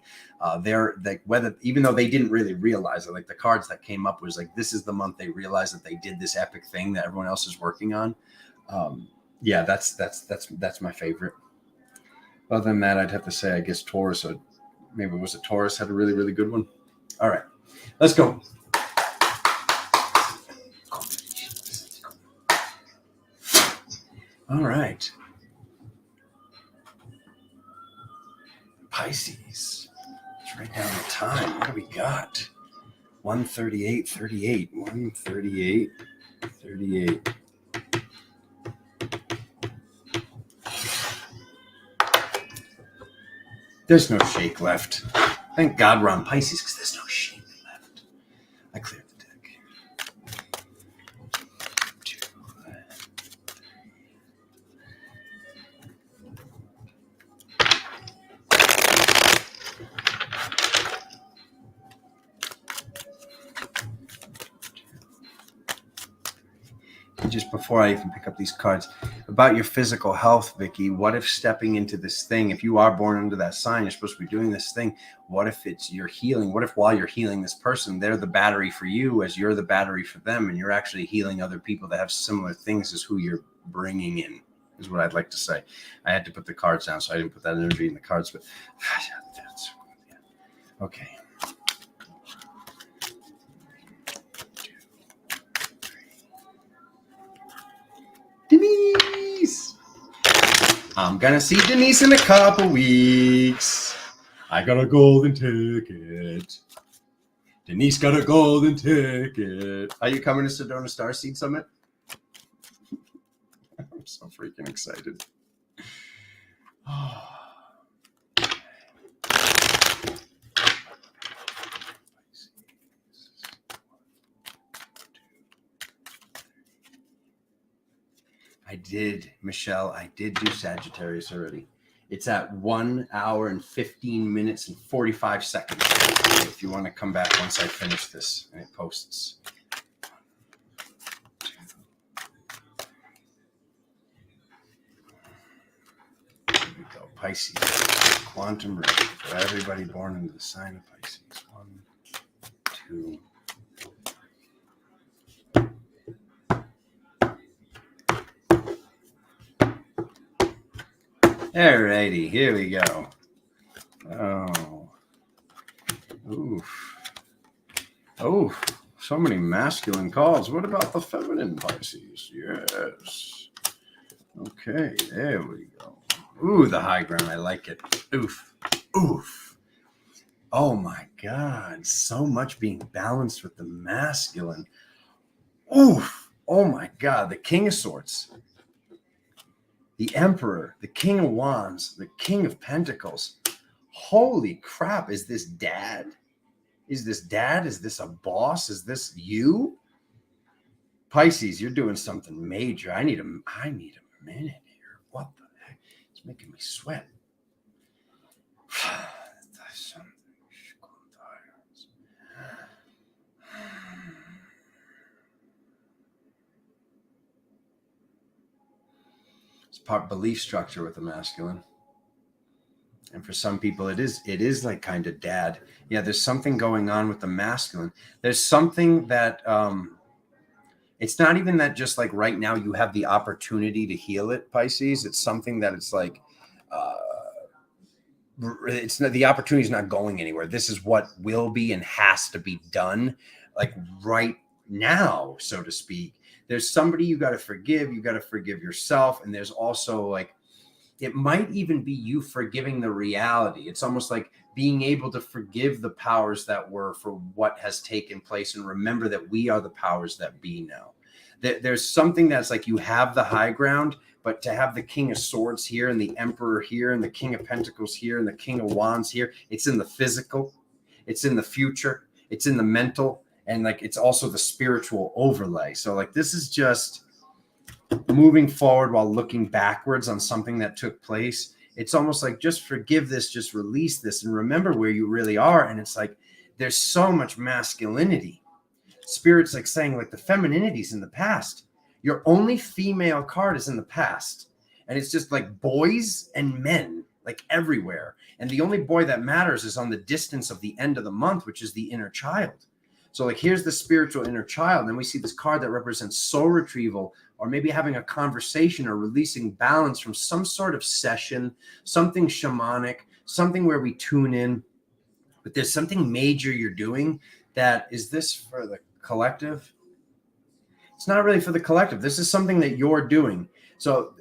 they're like, even though they didn't really realize it, like the cards that came up was like, this is the month they realized that they did this epic thing that everyone else is working on. Yeah, that's my favorite. Other than that, I'd have to say, I guess Taurus, or maybe it was a Taurus, had a really, really good one. All right, let's go. All right. Pisces. Let's write down the time. What do we got? 1:38:38. 1:38:38. There's no shake left. Thank God we're on Pisces because there's no shake left. I cleared the deck. just before I even pick up these cards, about your physical health, Vicky. What if stepping into this thing, if you are born under that sign, you're supposed to be doing this thing. What if it's you're healing? What if while you're healing this person, they're the battery for you as you're the battery for them, and you're actually healing other people that have similar things as who you're bringing in, is what I'd like to say. I had to put the cards down, so I didn't put that energy in the cards, but that's, okay. Denise. I'm gonna see Denise in a couple weeks. I got a golden ticket. Denise got a golden ticket. Are you coming to Sedona Starseed Summit? I'm so freaking excited. I did, Michelle. I did do Sagittarius already. It's at 1 hour and 15 minutes and 45 seconds. If you want to come back once I finish this and it posts. Here we go. Pisces. Quantum ray for everybody born into the sign of Pisces. 1, 2. Alrighty, here we go. Oh. Oof. Oh, so many masculine calls. What about the feminine Pisces? Yes. Okay, there we go. Ooh, the high ground. I like it. Oof. Oof. Oh my God. So much being balanced with the masculine. Oof. Oh my God. The King of Swords. The Emperor, the King of Wands, the King of Pentacles. Holy crap. Is this dad? Is this dad? Is this a boss? Is this you? Pisces, you're doing something major. I need a minute here. What the heck? It's making me sweat. Part belief structure with the masculine, and for some people it is like kind of dad. Yeah, there's something going on with the masculine. There's something that it's not even that just like right now you have the opportunity to heal it, Pisces. It's something that it's like it's not, the opportunity is not going anywhere. This is what will be and has to be done like right now, so to speak. There's somebody you got to forgive. You got to forgive yourself. And there's also like, it might even be you forgiving the reality. It's almost like being able to forgive the powers that were for what has taken place and remember that we are the powers that be now. There's something that's like you have the high ground, but to have the King of Swords here and the Emperor here and the King of Pentacles here and the King of Wands here, it's in the physical, it's in the future, it's in the mental, and like it's also the spiritual overlay. So like this is just moving forward while looking backwards on something that took place. It's almost like just forgive this, just release this, and remember where you really are. And it's like there's so much masculinity. Spirit's like saying like the femininity's in the past. Your only female card is in the past. And it's just like boys and men, like everywhere. And the only boy that matters is on the distance of the end of the month, which is the inner child. So like here's the spiritual inner child. And we see this card that represents soul retrieval, or maybe having a conversation or releasing balance from some sort of session, something shamanic, something where we tune in. But there's something major you're doing that is this for the collective? It's not really for the collective. This is something that you're doing. So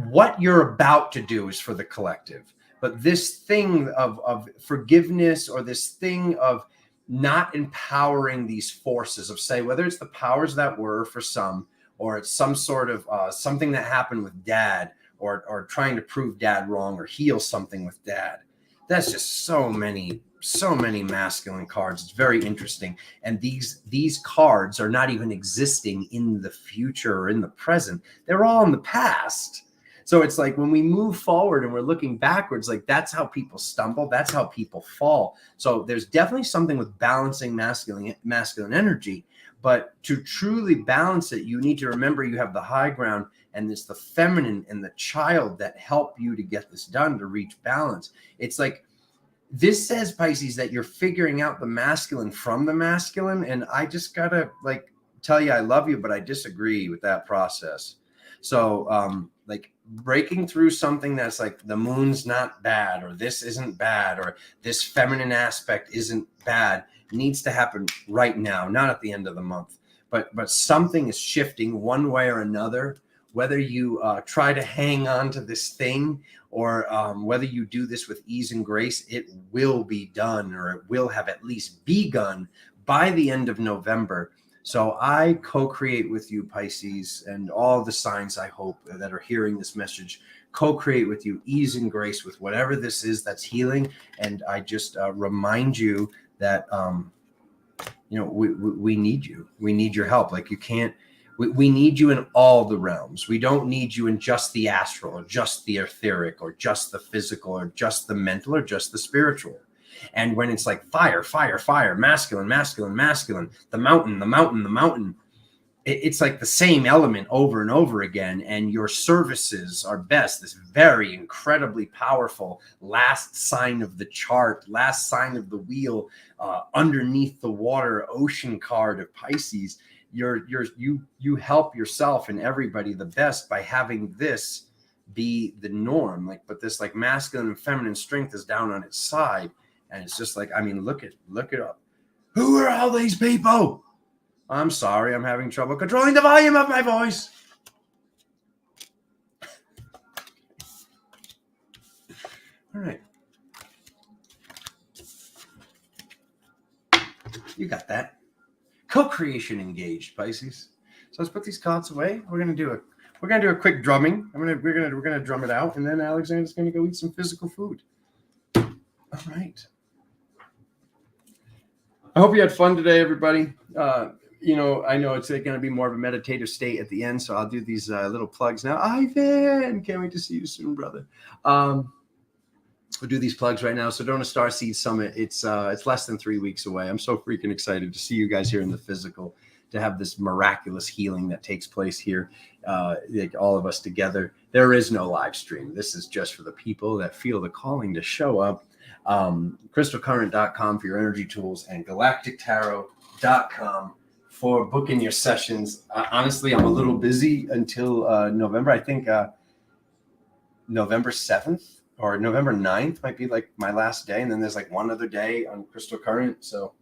what you're about to do is for the collective. But this thing of forgiveness, or this thing of not empowering these forces of, say, whether it's the powers that were for some, or it's some sort of something that happened with dad, or trying to prove dad wrong or heal something with dad. That's just so many masculine cards. It's very interesting. And these cards are not even existing in the future or in the present. They're all in the past. So it's like when we move forward and we're looking backwards, like that's how people stumble. That's how people fall. So there's definitely something with balancing masculine energy. But to truly balance it, you need to remember you have the high ground, and it's the feminine and the child that help you to get this done, to reach balance. It's like, this says, Pisces, that you're figuring out the masculine from the masculine. And I just gotta like tell you, I love you, but I disagree with that process. So like breaking through something that's like the moon's not bad, or this isn't bad, or this feminine aspect isn't bad, needs to happen right now, not at the end of the month. But something is shifting one way or another, whether you try to hang on to this thing, or whether you do this with ease and grace, it will be done, or it will have at least begun by the end of November. So I co-create with you, Pisces, and all the signs, I hope, that are hearing this message, co-create with you ease and grace with whatever this is that's healing. And I just remind you that, we need you. We need your help. Like, you can't, we need you in all the realms. We don't need you in just the astral, or just the etheric, or just the physical, or just the mental, or just the spiritual. And when it's like fire, fire, fire, masculine, masculine, masculine, the mountain, the mountain, the mountain, it's like the same element over and over again. And your services are best. This very incredibly powerful last sign of the chart, last sign of the wheel, underneath the water ocean card of Pisces. You help yourself and everybody the best by having this be the norm. Like, but this like masculine and feminine strength is down on its side. And it's just like, I mean, look it up. Who are all these people? I'm sorry, I'm having trouble controlling the volume of my voice. All right. You got that. Co-creation engaged, Pisces. So let's put these cards away. We're gonna do a quick drumming. We're gonna drum it out, and then Alexander's gonna go eat some physical food. All right. I hope you had fun today, everybody. I know it's going to be more of a meditative state at the end, so I'll do these little plugs now. Ivan, can't wait to see you soon, brother. We'll do these plugs right now. So Sedona Starseed Summit, it's less than 3 weeks away. I'm so freaking excited to see you guys here in the physical, to have this miraculous healing that takes place here, like all of us together. There is no live stream. This is just for the people that feel the calling to show up. crystalcurrent.com for your energy tools, and galactictarot.com for booking your sessions. Honestly, I'm a little busy until November. I think November 7th or November 9th might be like my last day, and then there's like one other day on Crystal Current. So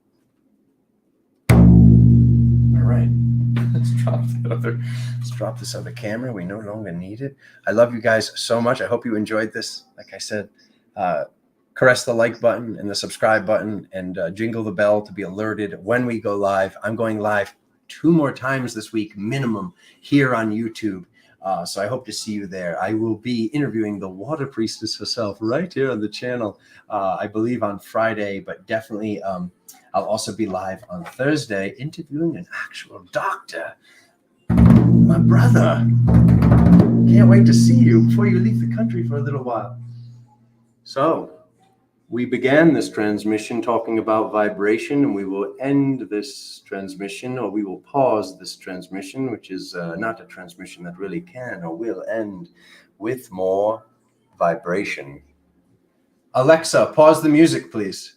all right, let's drop this other camera. We no longer need it. I love you guys so much. I hope you enjoyed this. Like I said, caress the like button and the subscribe button, and jingle the bell to be alerted when we go live. I'm going live 2 more times this week minimum here on YouTube. So I hope to see you there. I will be interviewing the water priestess herself right here on the channel, I believe on Friday, but definitely I'll also be live on Thursday interviewing an actual doctor, my brother. Can't wait to see you before you leave the country for a little while. So we began this transmission talking about vibration, and we will end this transmission, or we will pause this transmission, which is not a transmission that really can or will end, with more vibration. Alexa, pause the music, please.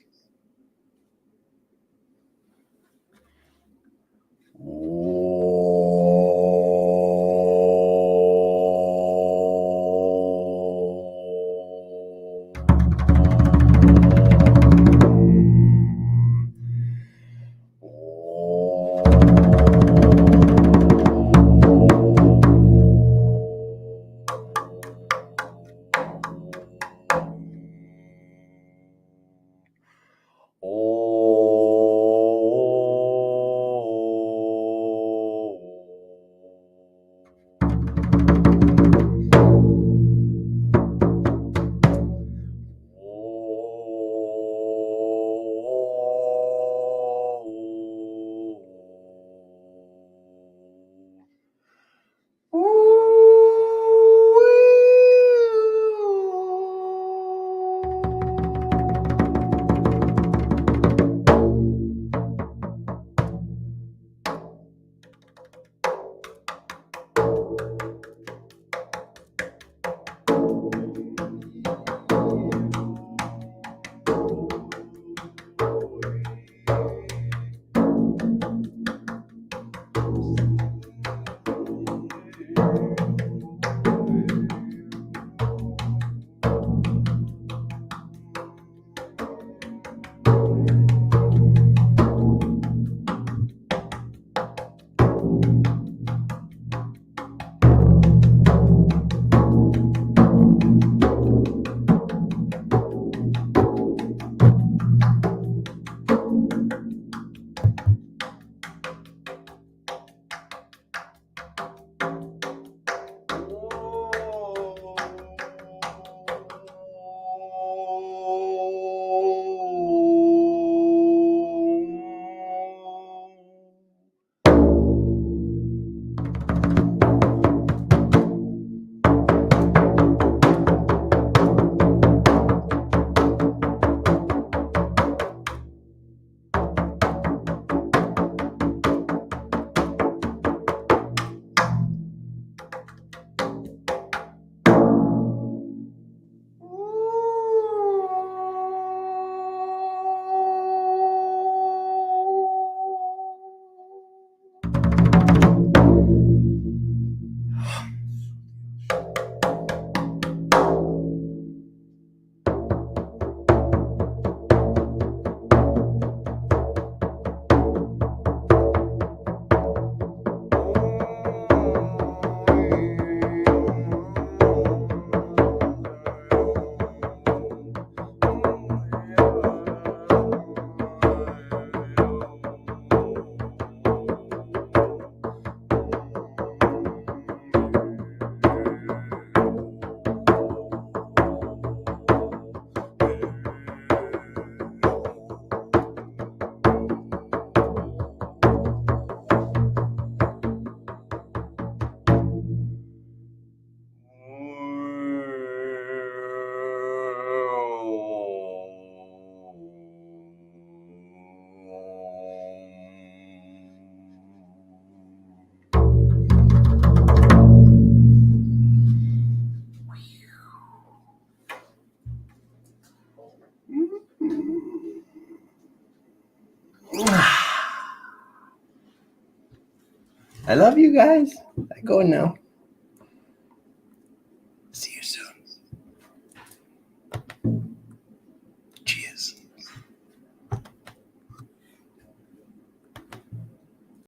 I love you guys. I go now.